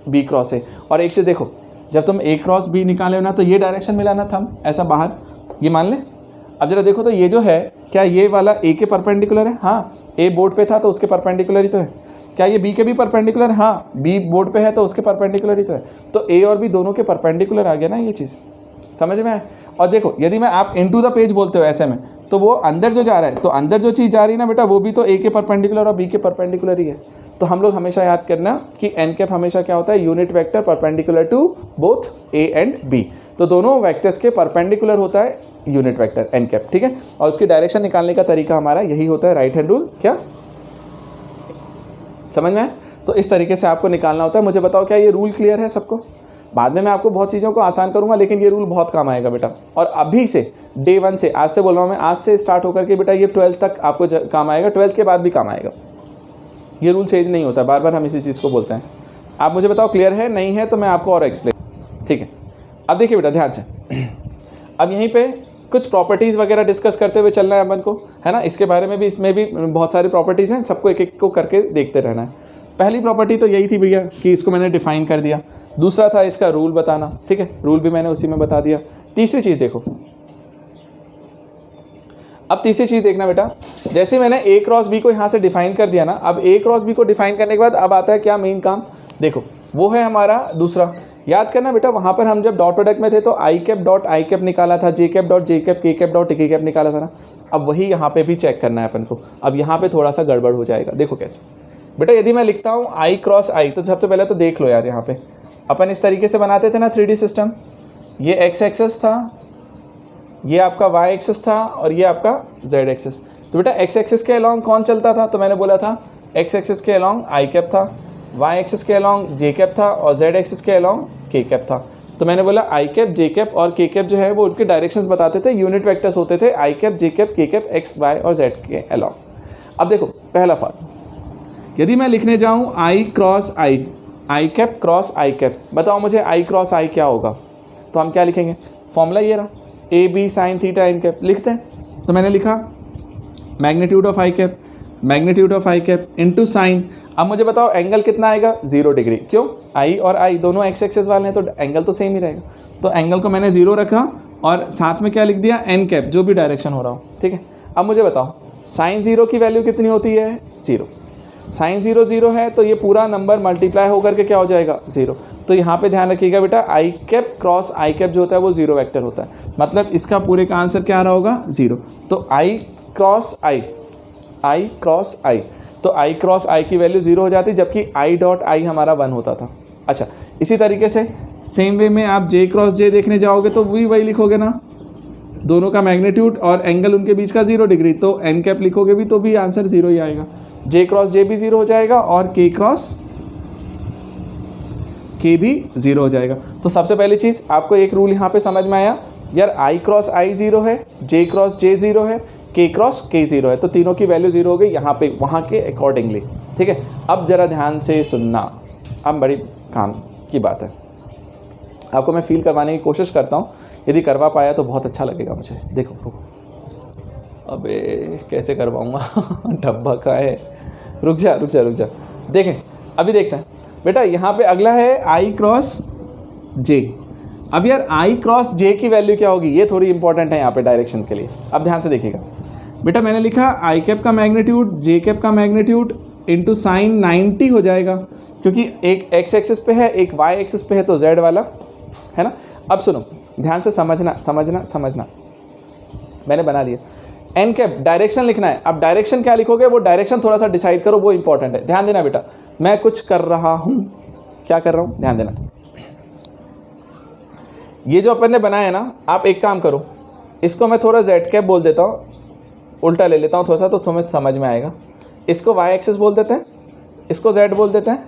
बी क्रॉस ए। और एक चीज़ देखो, जब तुम ए क्रॉस बी निकाले हो ना तो ये डायरेक्शन मिला ना थंब ऐसा बाहर, ये मान ले। अब जरा देखो तो ये जो है क्या ये वाला ए के परपेंडिकुलर है, हाँ ए बोर्ड पे था तो उसके परपेंडिकुलर ही तो है। क्या ये बी के भी परपेंडिकुलर है, हाँ बी बोर्ड पे है तो उसके परपेंडिकुलर ही तो है। तो ए और बी दोनों के परपेंडिकुलर आ गया ना, ये चीज़ समझ में आए। और देखो यदि मैं आप इनटू द पेज बोलते हो ऐसे में तो वो अंदर जो जा रहा है, तो अंदर जो चीज़ जा रही है ना बेटा वो भी तो ए के परपेंडिकुलर और बी के परपेंडिकुलर ही है। तो हम लोग हमेशा याद करना कि एन कैप हमेशा क्या होता है, unit vector perpendicular to both A and B. तो दोनों वेक्टर्स के परपेंडिकुलर होता है यूनिट वेक्टर एन कैप, ठीक है। और उसकी डायरेक्शन निकालने का तरीका हमारा यही होता है, राइट हैंड रूल। क्या समझ में आए? तो इस तरीके से आपको निकालना होता है। मुझे बताओ क्या ये रूल क्लियर है सबको? बाद में मैं आपको बहुत चीज़ों को आसान करूंगा लेकिन ये रूल बहुत काम आएगा बेटा। और अभी से डे 1 से, आज से बोल रहा हूँ मैं, आज से स्टार्ट होकर के बेटा ये 12th तक आपको काम आएगा, 12th के बाद भी काम आएगा। ये रूल चेंज नहीं होता, बार बार हम इसी चीज़ को बोलते हैं। आप मुझे बताओ क्लियर है, नहीं है तो मैं आपको और एक्सप्लेन, ठीक है। अब देखिए बेटा ध्यान से, अब यहीं पे कुछ प्रॉपर्टीज़ वगैरह डिस्कस करते हुए चलना है अपन को, है ना। इसके बारे में भी, इसमें भी बहुत सारी प्रॉपर्टीज़ हैं, सबको एक एक को करके देखते रहना है। पहली प्रॉपर्टी तो यही थी भैया कि इसको मैंने डिफाइन कर दिया। दूसरा था इसका रूल बताना, ठीक है, रूल भी मैंने उसी में बता दिया। तीसरी चीज़ देखो, अब तीसरी चीज़ देखना बेटा, जैसे मैंने ए क्रॉस बी को यहाँ से डिफाइन कर दिया ना, अब ए क्रॉस बी को डिफाइन करने के बाद अब आता है क्या मेन काम, देखो वो है हमारा दूसरा। याद करना बेटा, वहाँ पर हम जब डॉट प्रोडक्ट में थे तो I cap dot I cap निकाला था, जे कैप डॉट जे कैप, के कैप डॉट के कैप निकाला था ना। अब वही यहाँ पे भी चेक करना है अपन को। अब यहाँ पे थोड़ा सा गड़बड़ हो जाएगा, देखो कैसे बेटा। यदि मैं लिखता हूँ आई क्रॉस आई, तो सबसे पहले तो देख लो यार, यहाँ पे अपन इस तरीके से बनाते थे ना 3D सिस्टम। ये एक्स एक्सेस था, ये आपका वाई एक्सेस था और ये आपका जेड एक्सेस। तो बेटा एक्स एक्सेस के अलॉन्ग कौन चलता था, तो मैंने बोला था एक्स एक्सेस के अलॉन्ग आई कैप था, वाई एक्सेस के अलॉन्ग जे कैप था और जेड एक्सेस के अलॉन्ग के कैप था। तो मैंने बोला आई कैप, जे कैप और के कैप जो है वो उनके डायरेक्शंस बताते थे, यूनिट वेक्टर्स होते थे आई कैप, जे कैप, के कैप, एक्स, वाई और जेड के अलॉन्ग। अब देखो पहला फॉर्म, यदि मैं लिखने जाऊँ आई क्रॉस आई, आई कैप क्रॉस आई कैप, बताओ मुझे आई क्रॉस आई क्या होगा। तो हम क्या लिखेंगे, फॉर्मूला ये रहा, A B sine theta N cap लिखते हैं। तो मैंने लिखा magnitude of I cap, magnitude of I cap into sine. अब मुझे बताओ एंगल कितना आएगा, 0 डिग्री। क्यों, आई और आई दोनों एक्स एक्सेस वाले हैं तो एंगल तो सेम ही रहेगा। तो एंगल को मैंने 0 रखा और साथ में क्या लिख दिया, एन कैप, जो भी डायरेक्शन हो रहा हो, ठीक है। अब मुझे बताओ साइन 0 की वैल्यू कितनी होती है, 0। साइन 0 0 है तो ये पूरा नंबर मल्टीप्लाई होकर के क्या हो जाएगा, 0। तो यहाँ पे ध्यान रखिएगा बेटा, आई कैप क्रॉस आई कैप जो होता है वो 0 वेक्टर होता है, मतलब इसका पूरे का आंसर क्या आ रहा होगा, 0। तो आई क्रॉस आई, आई क्रॉस आई, तो आई क्रॉस आई की वैल्यू 0 हो जाती, जबकि आई डॉट आई हमारा 1 होता था। अच्छा, इसी तरीके से सेम वे में आप जे क्रॉस जे देखने जाओगे तो भी वही लिखोगे ना, दोनों का मैग्नीट्यूड और एंगल उनके बीच का 0 डिग्री, तो एन कैप लिखोगे भी तो भी आंसर 0 ही आएगा। जे क्रॉस जे भी 0 हो जाएगा और के क्रॉस के भी 0 हो जाएगा। तो सबसे पहली चीज़ आपको एक रूल यहाँ पे समझ में आया यार आई क्रॉस आई 0 है, जे क्रॉस जे 0 है, के क्रॉस के 0 है, तो तीनों की वैल्यू 0 हो गई यहाँ पे वहाँ के अकॉर्डिंगली। ठीक है, अब ज़रा ध्यान से सुनना, अब बड़ी काम की बात है, आपको मैं फील करवाने की कोशिश करता हूँ, यदि करवा पाया तो बहुत अच्छा लगेगा मुझे। देखो रुको, अबे कैसे करवाऊँगा डब्बा का है, रुक जा देखें, अभी देखते हैं बेटा। यहाँ पे अगला है आई क्रॉस जे। अब यार आई क्रॉस जे की वैल्यू क्या होगी, ये थोड़ी इंपॉर्टेंट है यहाँ पे डायरेक्शन के लिए। अब ध्यान से देखिएगा बेटा, मैंने लिखा आई कैप का मैग्नीट्यूड जे कैप का मैग्नीट्यूड इंटू साइन 90 हो जाएगा, क्योंकि एक एक्स एक्सिस पे है एक वाई एक्सिस पे है, तो जेड वाला है ना। अब सुनो ध्यान से समझना, मैंने बना दिया एन कैप, डायरेक्शन लिखना है। अब डायरेक्शन क्या लिखोगे, वो डायरेक्शन थोड़ा सा डिसाइड करो, वो इंपॉर्टेंट है। ध्यान देना बेटा, मैं कुछ कर रहा हूँ, क्या कर रहा हूँ, ध्यान देना। ये जो अपन ने बनाया है ना, आप एक काम करो, इसको मैं थोड़ा जेड कैप बोल देता हूँ, उल्टा ले लेता हूँ थोड़ा सा, तो तुम्हें समझ में आएगा। इसको वाई एक्सिस बोल देते हैं, इसको जेड बोल देते हैं,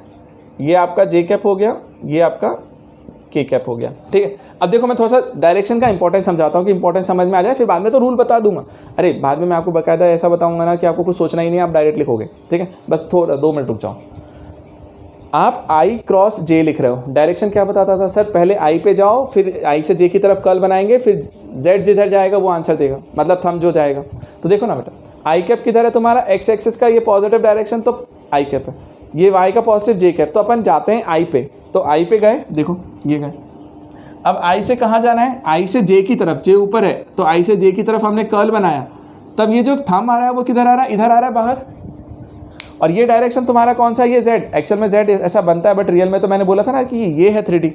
ये आपका जे कैप हो गया, ये आपका के कैप हो गया। ठीक है, अब देखो मैं थोड़ा सा डायरेक्शन का इंपॉर्टेंस समझाता हूँ कि इंपॉर्टेंस समझ में आ जाए, फिर बाद में तो रूल बता दूंगा। अरे बाद में मैं आपको बाकायदा ऐसा बताऊंगा ना कि आपको कुछ सोचना ही नहीं, आप डायरेक्ट लिखोगे। ठीक है, बस थोड़ा 2 मिनट रुक जाओ। आप आई क्रॉस जे लिख रहे हो, डायरेक्शन क्या बताता था सर, पहले आई पे जाओ, फिर आई से जे की तरफ कर्ल बनाएंगे, फिर जेड जिधर जाएगा वो आंसर देगा, मतलब थंब जो जाएगा। तो देखो ना बेटा, आई कैप किधर है तुम्हारा, एक्स एक्सिस का ये पॉजिटिव डायरेक्शन, तो आई कैप है, ये वाई का पॉजिटिव जे कैप, तो अपन जाते हैं आई पे, तो आई पे गए, देखो ये गए। अब आई से कहाँ जाना है, आई से जे की तरफ, जे ऊपर है तो आई से जे की तरफ हमने कर्ल बनाया, तब ये जो थंब आ रहा है वो किधर आ रहा है, इधर आ रहा है बाहर। और ये डायरेक्शन तुम्हारा कौन सा है, ये जेड। एक्चुअल में जेड ऐसा बनता है, बट रियल में तो मैंने बोला था ना कि ये है 3D।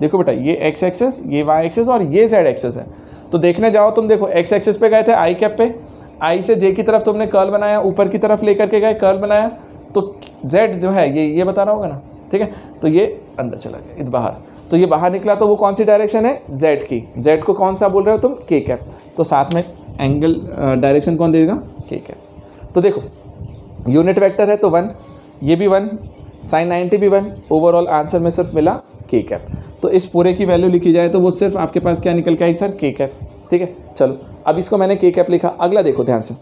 देखो बेटा, ये एक्स एक्सिस, ये वाई एक्सिस और ये जेड एक्सिस है। तो देखने जाओ तुम, देखो एक्स एक्सिस पे गए थे आई कैप पे, आई से जे की तरफ तुमने कर्ल बनाया, ऊपर की तरफ लेकर के गए, कर्ल बनाया, तो जेड जो है ये बता रहा होगा ना। ठीक है, तो ये अंदर चला गया, इधर बाहर, तो ये बाहर निकला, तो वो कौन सी डायरेक्शन है, जेड की। जेड को कौन सा बोल रहे हो तुम, के कैप, तो साथ में एंगल डायरेक्शन कौन देगा, के कैप। तो देखो यूनिट वेक्टर है तो 1, ये भी 1, साइन 90 भी 1, ओवरऑल आंसर में सिर्फ मिला के कैप। तो इस पूरे की वैल्यू लिखी जाए तो वो सिर्फ आपके पास क्या निकल के आई सर, के कैप। ठीक है, चलो अब इसको मैंने के कैप लिखा। अगला देखो ध्यान से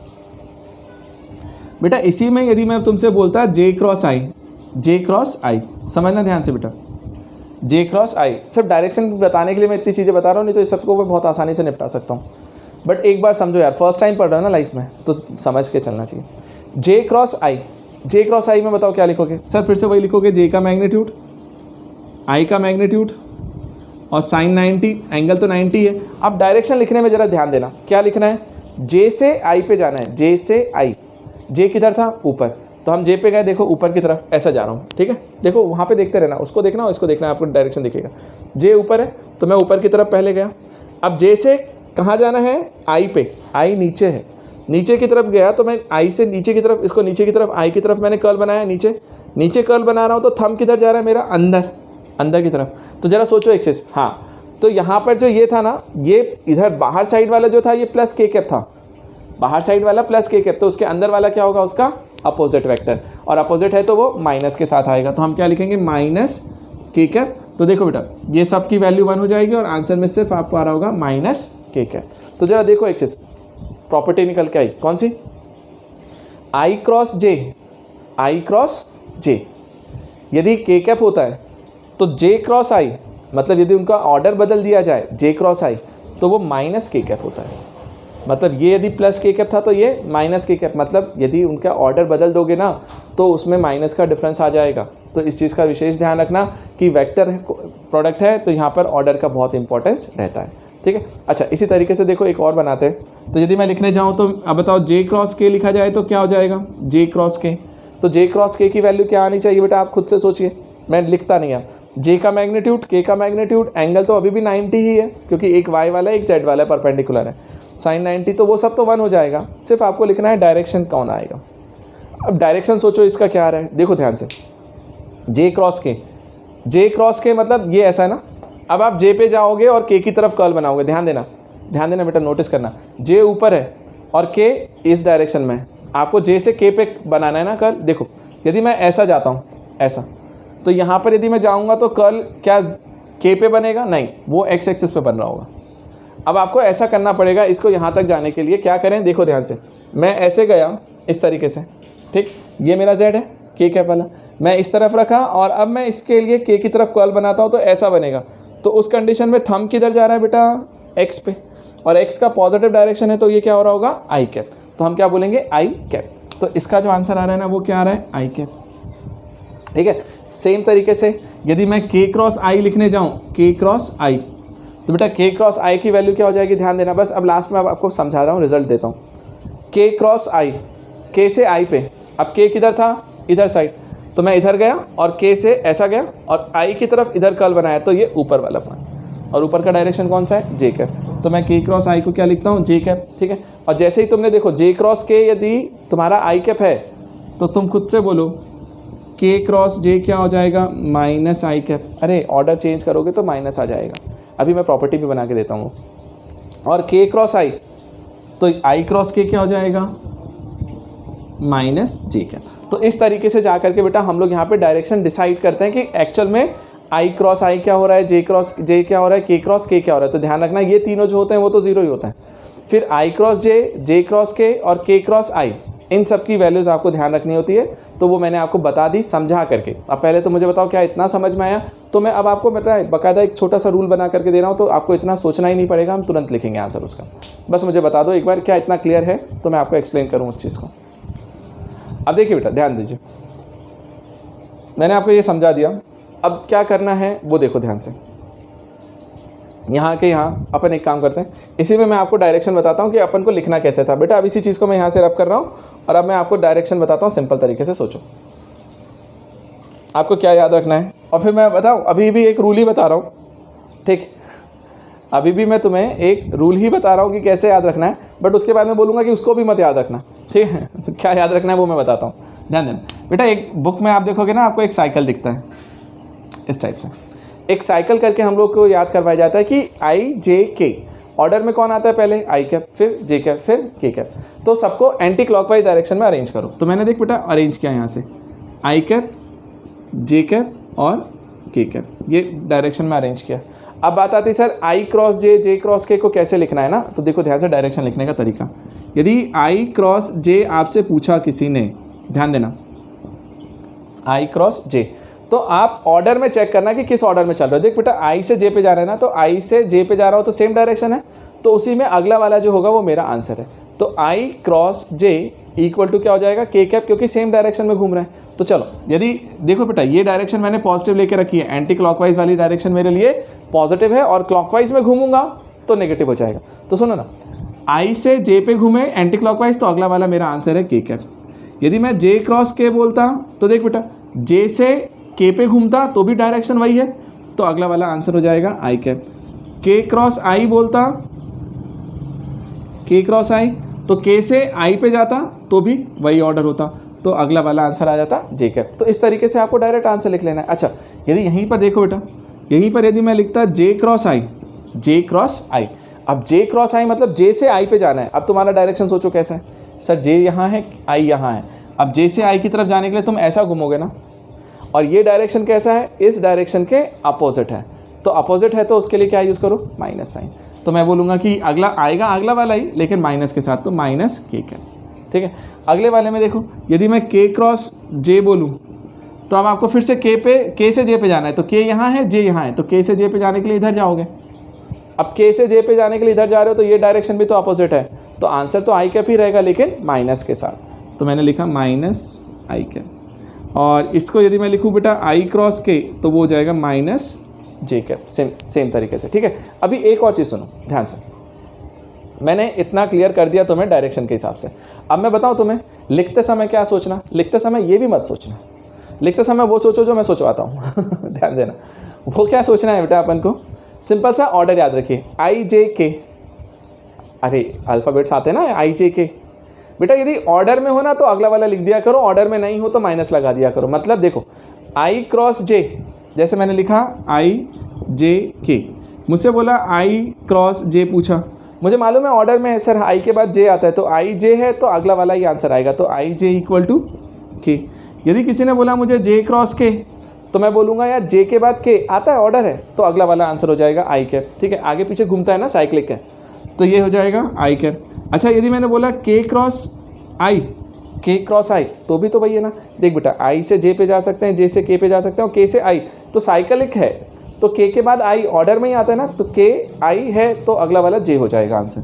बेटा, इसी में यदि मैं तुमसे बोलता जे क्रॉस आई, जे क्रॉस आई, समझना ध्यान से बेटा, जे क्रॉस आई, सिर्फ डायरेक्शन बताने के लिए मैं इतनी चीज़ें बता रहा हूँ, नहीं तो इस सबको मैं बहुत आसानी से निपटा सकता हूँ। बट एक बार समझो यार, फर्स्ट टाइम पढ़ रहे हो ना लाइफ में, तो समझ के चलना चाहिए। जे क्रॉस आई, जे क्रॉस आई में बताओ क्या लिखोगे सर, फिर से वही लिखोगे, जे का मैग्नीट्यूड, आई का मैग्नीट्यूड और साइन 90, एंगल तो 90 है। अब डायरेक्शन लिखने में ज़रा ध्यान देना, क्या लिखना है, जे से आई पे जाना है, जे से आई, जे किधर था, ऊपर, तो हम जे पे गए, देखो ऊपर की तरफ ऐसा जा रहा हूँ। ठीक है, देखो वहाँ पे देखते रहना, उसको देखना और इसको देखना, आपको डायरेक्शन दिखेगा। जे ऊपर है तो मैं ऊपर की तरफ पहले गया। अब जे से कहाँ जाना है, आई पे, आई नीचे है, नीचे की तरफ गया, तो मैं आई से नीचे की तरफ, इसको नीचे की तरफ, आई की तरफ मैंने कर्ल बनाया, नीचे कर्ल बना रहा हूँ, तो थंब किधर जा रहा है मेरा, अंदर की तरफ। तो ज़रा सोचो एक्सिस, हाँ, तो यहाँ पर जो ये था ना, ये इधर बाहर साइड वाला जो था ये प्लस के कैप था, बाहर साइड वाला प्लस के कैप, तो उसके अंदर वाला क्या होगा, उसका अपोजिट वेक्टर, और अपोजिट है तो वो माइनस के साथ आएगा, तो हम क्या लिखेंगे, माइनस के कैप। तो देखो बेटा, ये सब की वैल्यू 1 हो जाएगी और आंसर में सिर्फ आपको आ रहा होगा माइनस के कैप। तो ज़रा देखो एक्सिस प्रॉपर्टी निकल के आई, कौन सी, आई क्रॉस जे, आई क्रॉस जे। यदि के कैप होता है तो जे क्रॉस आई, मतलब यदि उनका ऑर्डर बदल दिया जाए, जे क्रॉस आई, तो वो माइनस के कैप होता है। मतलब ये यदि प्लस के कैप था तो ये माइनस के कैप, मतलब यदि उनका ऑर्डर बदल दोगे ना तो उसमें माइनस का डिफरेंस आ जाएगा। तो इस चीज़ का विशेष ध्यान रखना कि वेक्टर प्रोडक्ट है तो यहाँ पर ऑर्डर का बहुत इंपॉर्टेंस रहता है। ठीक है, अच्छा इसी तरीके से देखो एक और बनाते हैं। तो यदि मैं लिखने जाऊँ तो अब बताओ, जे क्रॉस के लिखा जाए तो क्या हो जाएगा, जे क्रॉस के, तो जे क्रॉस के की वैल्यू क्या आनी चाहिए बेटा, आप खुद से सोचिए, मैं लिखता नहीं है। जे का मैग्नीट्यूड, के का मैग्नीट्यूड, एंगल तो अभी भी 90 ही है क्योंकि एक वाई वाला एक जेड वाला परपेंडिकुलर है, साइन 90, तो वो सब तो 1 हो जाएगा। सिर्फ आपको लिखना है डायरेक्शन कौन आएगा। अब डायरेक्शन सोचो इसका क्या आ रहा है, देखो ध्यान से, जे क्रॉस के, जे क्रॉस के मतलब ये ऐसा है ना। अब आप जे पे जाओगे और के की तरफ कर्ल बनाओगे, ध्यान देना बेटा, नोटिस करना, जे ऊपर है और के इस डायरेक्शन में है, आपको जे से के पे बनाना है ना कर्ल। देखो यदि मैं ऐसा जाता हूँ, ऐसा, तो यहाँ पर यदि मैं जाऊँगा तो कर्ल क्या के पे बनेगा, नहीं, वो एक्स एक्सिस पे बन रहा होगा। अब आपको ऐसा करना पड़ेगा इसको यहाँ तक जाने के लिए। क्या करें, देखो ध्यान से, मैं ऐसे गया इस तरीके से, ठीक, ये मेरा z है, k कैप वाला, मैं इस तरफ रखा और अब मैं इसके लिए k की तरफ कर्ल बनाता हूँ तो ऐसा बनेगा। तो उस कंडीशन में थंब किधर जा रहा है बेटा, x पे, और x का पॉजिटिव डायरेक्शन है तो ये क्या हो रहा होगा, i कैप। तो हम क्या बोलेंगे, i कैप। तो इसका जो आंसर आ रहा है ना वो क्या आ रहा है, i कैप। ठीक है, सेम तरीके से यदि मैं k क्रॉस i लिखने जाऊँ, k क्रॉस i, तो बेटा k क्रॉस i की वैल्यू क्या हो जाएगी, ध्यान देना। बस अब लास्ट में अब आपको समझा रहा हूँ, रिजल्ट देता हूँ। k क्रॉस i, k से i पे, अब k किधर था, इधर साइड, तो मैं इधर गया और k से ऐसा गया और i की तरफ इधर कर्ल बनाया, तो ये ऊपर वाला पॉइंट, और ऊपर का डायरेक्शन कौन सा है, j कैप। तो मैं k क्रॉस i को क्या लिखता हूँ, j कैप। ठीक है, और जैसे ही तुमने देखो j क्रॉस k यदि तुम्हारा i कैप है तो तुम खुद से बोलो k क्रॉस j क्या हो जाएगा, माइनस i कैप। अरे ऑर्डर चेंज करोगे तो माइनस आ जाएगा, अभी मैं प्रॉपर्टी भी बना के देता हूँ। और k क्रॉस i, तो i क्रॉस k क्या हो जाएगा, माइनस j कैप। तो इस तरीके से जा करके बेटा हम लोग यहाँ पे डायरेक्शन डिसाइड करते हैं कि एक्चुअल में i क्रॉस i क्या हो रहा है, j क्रॉस j क्या हो रहा है, k क्रॉस k क्या हो रहा है। तो ध्यान रखना ये तीनों जो होते हैं वो तो जीरो ही होते हैं। फिर i cross j, j cross k और k क्रॉस i, इन सब की वैल्यूज़ आपको ध्यान रखनी होती है। तो वो मैंने आपको बता दी समझा करके। अब पहले तो मुझे बताओ क्या इतना समझ में आया। तो मैं अब आपको बताया बाकायदा एक छोटा सा रूल बना करके दे रहा हूँ, तो आपको इतना सोचना ही नहीं पड़ेगा, हम तुरंत लिखेंगे आंसर उसका। बस मुझे बता दो एक बार क्या इतना क्लियर है, तो मैं आपको एक्सप्लेन करूँ उस चीज़ को। अब देखिए बेटा ध्यान दीजिए, मैंने आपको ये समझा दिया। अब क्या करना है वो देखो ध्यान से। यहाँ के यहाँ अपन एक काम करते हैं, इसी में मैं आपको डायरेक्शन बताता हूँ कि अपन को लिखना कैसे था। बेटा अब इसी चीज़ को मैं यहाँ से रब कर रहा हूँ और अब मैं आपको डायरेक्शन बताता हूँ सिंपल तरीके से। सोचो आपको क्या याद रखना है, और फिर मैं बताऊँ, अभी भी एक रूल ही बता रहा हूँ, ठीक, अभी भी मैं तुम्हें एक रूल ही बता रहा हूँ कि कैसे याद रखना है, बट उसके बाद मैं बोलूँगा कि उसको भी मत याद रखना, ठीक है। क्या याद रखना है वो मैं बताता हूँ, ध्यान देना। बेटा एक बुक में आप देखोगे ना, आपको एक साइकिल दिखता है इस टाइप से। एक साइकिल करके हम लोग को याद करवाया जाता है कि आई जे के ऑर्डर में कौन आता है, पहले आई कैप, फिर जे कैप, फिर के कैप। तो सबको एंटी क्लॉकवाइज डायरेक्शन में अरेंज करो। तो मैंने देख बेटा अरेंज किया यहाँ से, आई कैप, जे कैप और के कैप, ये डायरेक्शन में अरेंज किया। अब बात आती है sir I cross J, J cross के को कैसे लिखना है ना। तो देखो ध्यान से डायरेक्शन लिखने का तरीका। यदि आई क्रॉस जे आपसे पूछा किसी ने, ध्यान देना, आई क्रॉस जे, तो आप ऑर्डर में चेक करना कि किस ऑर्डर में चल रहा है। देख बेटा आई से जे पे जा रहा है ना, तो आई से जे पे जा रहा हो तो सेम डायरेक्शन है, तो उसी में अगला वाला जो होगा वो मेरा आंसर है। तो आई क्रॉस जे इक्वल टू क्या हो जाएगा, के कैप, क्योंकि सेम डायरेक्शन में घूम रहा है। तो चलो यदि देखो बेटा ये डायरेक्शन मैंने पॉजिटिव लेके रखी है, एंटी क्लॉकवाइज वाली डायरेक्शन मेरे लिए पॉजिटिव है, और क्लॉकवाइज में घूमूंगा तो नेगेटिव हो जाएगा। तो सुनो ना, आई से जे पे घूमे एंटी क्लॉकवाइज, तो अगला वाला मेरा आंसर है के कैप। यदि मैं जे क्रॉस के बोलता तो देख बेटा जे से के पे घूमता तो भी डायरेक्शन वही है, तो अगला वाला आंसर हो जाएगा आई कैप। के क्रॉस आई बोलता, के क्रॉस आई, तो के से आई पे जाता तो भी वही ऑर्डर होता, तो अगला वाला आंसर आ जाता जे कैप। तो इस तरीके से आपको डायरेक्ट आंसर लिख लेना है। अच्छा यदि यहीं पर देखो बेटा, यहीं पर यदि मैं लिखता जे क्रॉस आई, जे क्रॉस आई, अब जे क्रॉस आई मतलब जे से आई पे जाना है। अब तुम्हारा डायरेक्शन सोचो कैसा है, सर जे यहाँ है, आई यहाँ है, अब जे से आई की तरफ जाने के लिए तुम ऐसा घूमोगे ना, और ये डायरेक्शन कैसा है, इस डायरेक्शन के अपोजिट है, तो अपोजिट है तो उसके लिए क्या यूज़ करो, माइनस साइन। तो मैं बोलूँगा कि अगला आएगा अगला वाला ही, लेकिन माइनस के साथ, तो माइनस के कैप। ठीक है, अगले वाले में देखो यदि मैं के क्रॉस जे बोलूँ तो अब आपको फिर से के से जे पे जाना है, तो के यहाँ है, जे यहाँ है, तो के से जे पे जाने के लिए इधर जाओगे। अब के से जे पे जाने के लिए इधर जा रहे हो तो ये डायरेक्शन भी तो अपोजिट है, तो आंसर तो आई कैप ही रहेगा, लेकिन माइनस के साथ। तो मैंने लिखा माइनस आई कैप। और इसको यदि मैं लिखूँ बेटा आई क्रॉस के, तो वो हो जाएगा माइनस जे कैप, सेम तरीके से। ठीक है, अभी एक और चीज़ सुनो ध्यान से, मैंने इतना क्लियर कर दिया तुम्हें डायरेक्शन के हिसाब से। अब मैं बताऊँ तुम्हें लिखते समय क्या सोचना, लिखते समय ये भी मत सोचना, लिखते समय वो सोचो जो मैं सोचवाता हूँ। ध्यान देना, वो क्या सोचना है बेटा, अपन को सिंपल सा ऑर्डर याद रखिए, आई जे के, अरे अल्फ़ाबेट्स आते हैं ना आई जे के, बेटा यदि ऑर्डर में हो ना तो अगला वाला लिख दिया करो, ऑर्डर में नहीं हो तो माइनस लगा दिया करो। मतलब देखो आई क्रॉस जे, जैसे मैंने लिखा आई जे के, मुझसे बोला आई क्रॉस जे पूछा, मुझे मालूम है ऑर्डर में है सर, आई के बाद जे आता है, तो आई जे है तो अगला वाला ही आंसर आएगा, तो आई जे इक्वल टू के। यदि किसी ने बोला मुझे जे क्रॉस के, तो मैं बोलूँगा यार जे के बाद के आता है, ऑर्डर है, तो अगला वाला आंसर हो जाएगा आई कैप। ठीक है, आगे पीछे घूमता है ना साइक्लिक है, तो ये हो जाएगा आई कैप। अच्छा यदि मैंने बोला के क्रॉस आई तो भी तो वही है ना। देख बेटा आई से जे पे जा सकते हैं, जे से के पे जा सकते हैं और के से आई, तो साइकिलिक है तो के बाद आई ऑर्डर में ही आता है ना, तो के आई है तो अगला वाला जे हो जाएगा आंसर।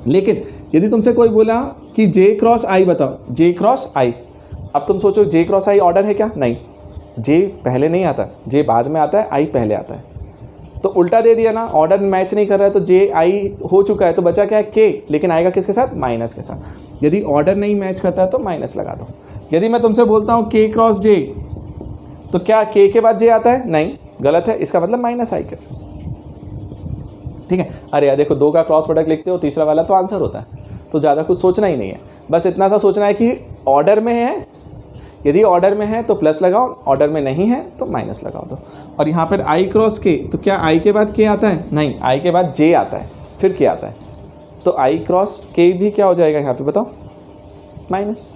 लेकिन यदि तुमसे कोई बोला कि जे क्रॉस आई बताओ, जे क्रॉस आई, अब तुम सोचो जे क्रॉस आई ऑर्डर है क्या? नहीं, जे पहले नहीं आता, जे बाद में आता है, आई पहले आता है, तो उल्टा दे दिया ना, ऑर्डर मैच नहीं कर रहा है तो जे आई हो चुका है तो बचा क्या है? के, लेकिन आएगा किसके साथ? माइनस के साथ। यदि ऑर्डर नहीं मैच करता है तो माइनस लगा दो। यदि मैं तुमसे बोलता हूँ के क्रॉस जे, तो क्या के बाद जे आता है? नहीं, गलत है, इसका मतलब माइनस आई के। ठीक है। अरे यार देखो, 2 का क्रॉस प्रोडक्ट लिखते हो, तीसरा वाला तो आंसर होता है, तो ज़्यादा कुछ सोचना ही नहीं है, बस इतना सा सोचना है कि ऑर्डर में है, यदि ऑर्डर में है तो प्लस लगाओ, ऑर्डर में नहीं है तो माइनस लगाओ दो। और यहाँ पर आई क्रॉस के, तो क्या आई के बाद के आता है? नहीं, आई के बाद जे आता है, फिर के आता है, तो आई क्रॉस के भी क्या हो जाएगा यहाँ पे बताओ? माइनस,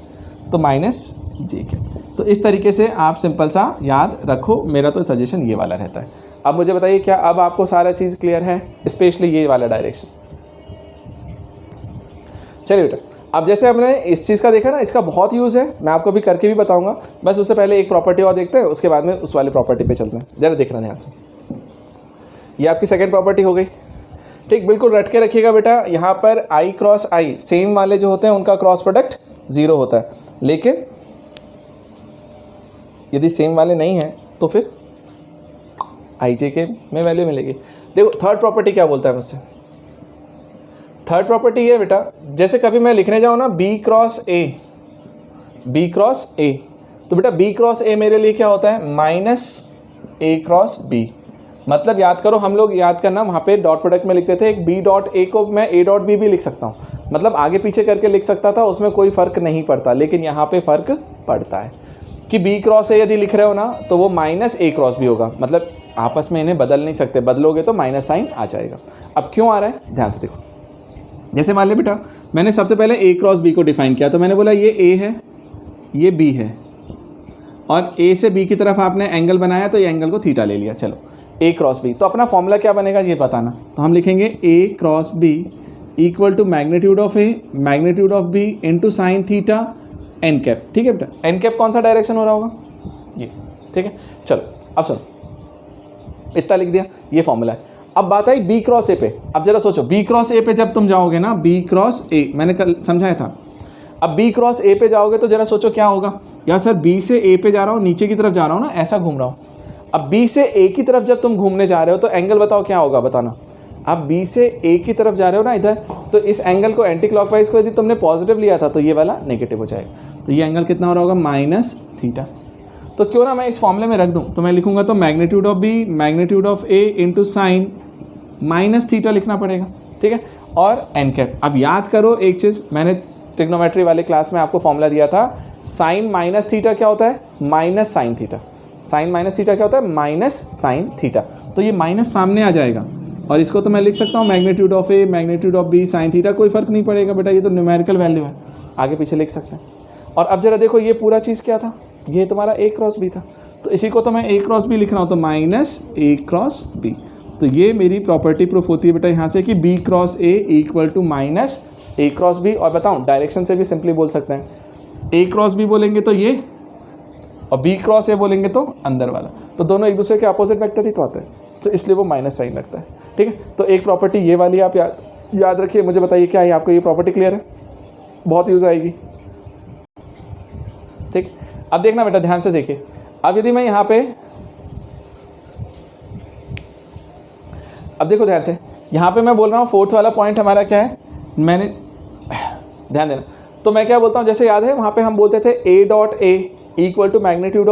तो माइनस जे के। तो इस तरीके से आप सिंपल सा याद रखो, मेरा तो सजेशन ये वाला रहता है। अब मुझे बताइए क्या अब आपको सारा चीज़ क्लियर है, स्पेशली ये वाला डायरेक्शन? चलिए बेटा, अब जैसे हमने इस चीज़ का देखा ना, इसका बहुत यूज़ है, मैं आपको भी करके भी बताऊंगा, बस उससे पहले एक प्रॉपर्टी और देखते हैं, उसके बाद में उस वाले प्रॉपर्टी पे चलते हैं। ज़रा देखना ध्यान से, ये आपकी सेकेंड प्रॉपर्टी हो गई। ठीक, बिल्कुल रट के रखिएगा बेटा, यहाँ पर आई क्रॉस आई सेम वाले जो होते हैं उनका क्रॉस प्रोडक्ट 0 होता है, लेकिन यदि सेम वाले नहीं हैं तो फिर आई जे के में वैल्यू मिलेगी। देखो थर्ड प्रॉपर्टी क्या बोलता है मुझसे, थर्ड प्रॉपर्टी ये बेटा, जैसे कभी मैं लिखने जाऊँ ना बी क्रॉस ए, तो बेटा बी क्रॉस ए मेरे लिए क्या होता है? Minus A cross B. मतलब याद करो, हम लोग याद करना वहाँ पे डॉट प्रोडक्ट में लिखते थे, एक बी डॉट ए को मैं ए डॉट बी भी लिख सकता हूँ, मतलब आगे पीछे करके लिख सकता था, उसमें कोई फ़र्क नहीं पड़ता, लेकिन यहाँ पे फ़र्क पड़ता है कि बी क्रॉस ए यदि लिख रहे हो ना तो वो माइनस ए क्रॉस बी होगा, मतलब आपस में इन्हें बदल नहीं सकते, बदलोगे तो माइनस साइन आ जाएगा। अब क्यों आ रहा है ध्यान से देखो, जैसे मान ले बेटा मैंने सबसे पहले ए क्रॉस बी को डिफाइन किया, तो मैंने बोला ये ए है, ये बी है, और ए से बी की तरफ आपने एंगल बनाया तो ये एंगल को थीटा ले लिया। चलो ए क्रॉस बी, तो अपना फॉर्मूला क्या बनेगा ये बताना, तो हम लिखेंगे A cross B equal to magnitude of A magnitude of B into sine theta N cap. ठीक है बेटा, एन कैप कौन सा डायरेक्शन हो रहा होगा? ये। ठीक है, चलो अब सुनो, इतना लिख दिया, ये फॉर्मूला है। अब बात आई बी क्रॉस ए पे, अब जरा सोचो बी क्रॉस ए पे जब तुम जाओगे ना, बी क्रॉस ए मैंने कल समझाया था, अब बी क्रॉस ए पे जाओगे तो जरा सोचो क्या होगा, या सर बी से ए पे जा रहा हूँ, नीचे की तरफ जा रहा हूँ ना, ऐसा घूम रहा हूँ। अब बी से ए की तरफ जब तुम घूमने जा रहे हो तो एंगल बताओ क्या होगा, बताना। आप बी से ए की तरफ जा रहे हो ना इधर, तो इस एंगल को एंटी क्लॉकवाइज को यदि तुमने पॉजिटिव लिया था तो ये वाला नेगेटिव हो जाएगा, तो ये एंगल कितना हो रहा होगा? Minus theta. तो क्यों ना मैं इस फॉर्मूले में रख दूं, तो मैं लिखूंगा तो magnitude of B magnitude of A into sine minus theta लिखना पड़ेगा। ठीक है, और एन कैप। अब याद करो एक चीज़, मैंने ट्रिग्नोमेट्री वाले क्लास में आपको फॉर्मूला दिया था, साइन माइनस थीटा क्या होता है? Minus sine theta. Sine minus theta क्या होता है? Minus sine theta. तो ये माइनस सामने आ जाएगा, और इसको तो मैं लिख सकता हूँ magnitude of A magnitude of B sine theta, कोई फ़र्क नहीं पड़ेगा बेटा, ये तो न्यूमेरिकल वैल्यू है, आगे पीछे लिख सकते हैं। और अब जरा देखो ये पूरा चीज़ क्या था, ये तुम्हारा ए क्रॉस बी था, तो इसी को तो मैं ए क्रॉस बी लिख रहा हूँ, तो माइनस ए क्रॉस बी। तो ये मेरी प्रॉपर्टी प्रूफ होती है बेटा यहाँ से कि B cross A equal to minus A cross B. और बताऊँ डायरेक्शन से भी सिंपली बोल सकते हैं, ए क्रॉस बी बोलेंगे तो ये, और बी क्रॉस ए बोलेंगे तो अंदर वाला, तो दोनों एक दूसरे के अपोजिट वेक्टर ही तो आते हैं, तो इसलिए वो माइनस साइन लगता है। ठीक है, तो एक प्रॉपर्टी ये वाली आप याद रखिए। मुझे बताइए क्या है आपको ये प्रॉपर्टी क्लियर है? बहुत यूज़ आएगी। ठीक, अब देखना बेटा ध्यान से देखिए, अब यदि मैं यहाँ पे, अब देखो ध्यान से, यहाँ पे मैं बोल रहा हूँ फोर्थ वाला पॉइंट हमारा क्या है, मैंने ध्यान देना, तो मैं क्या बोलता हूँ, जैसे याद है वहाँ पे हम बोलते थे A dot A equal to magnitude of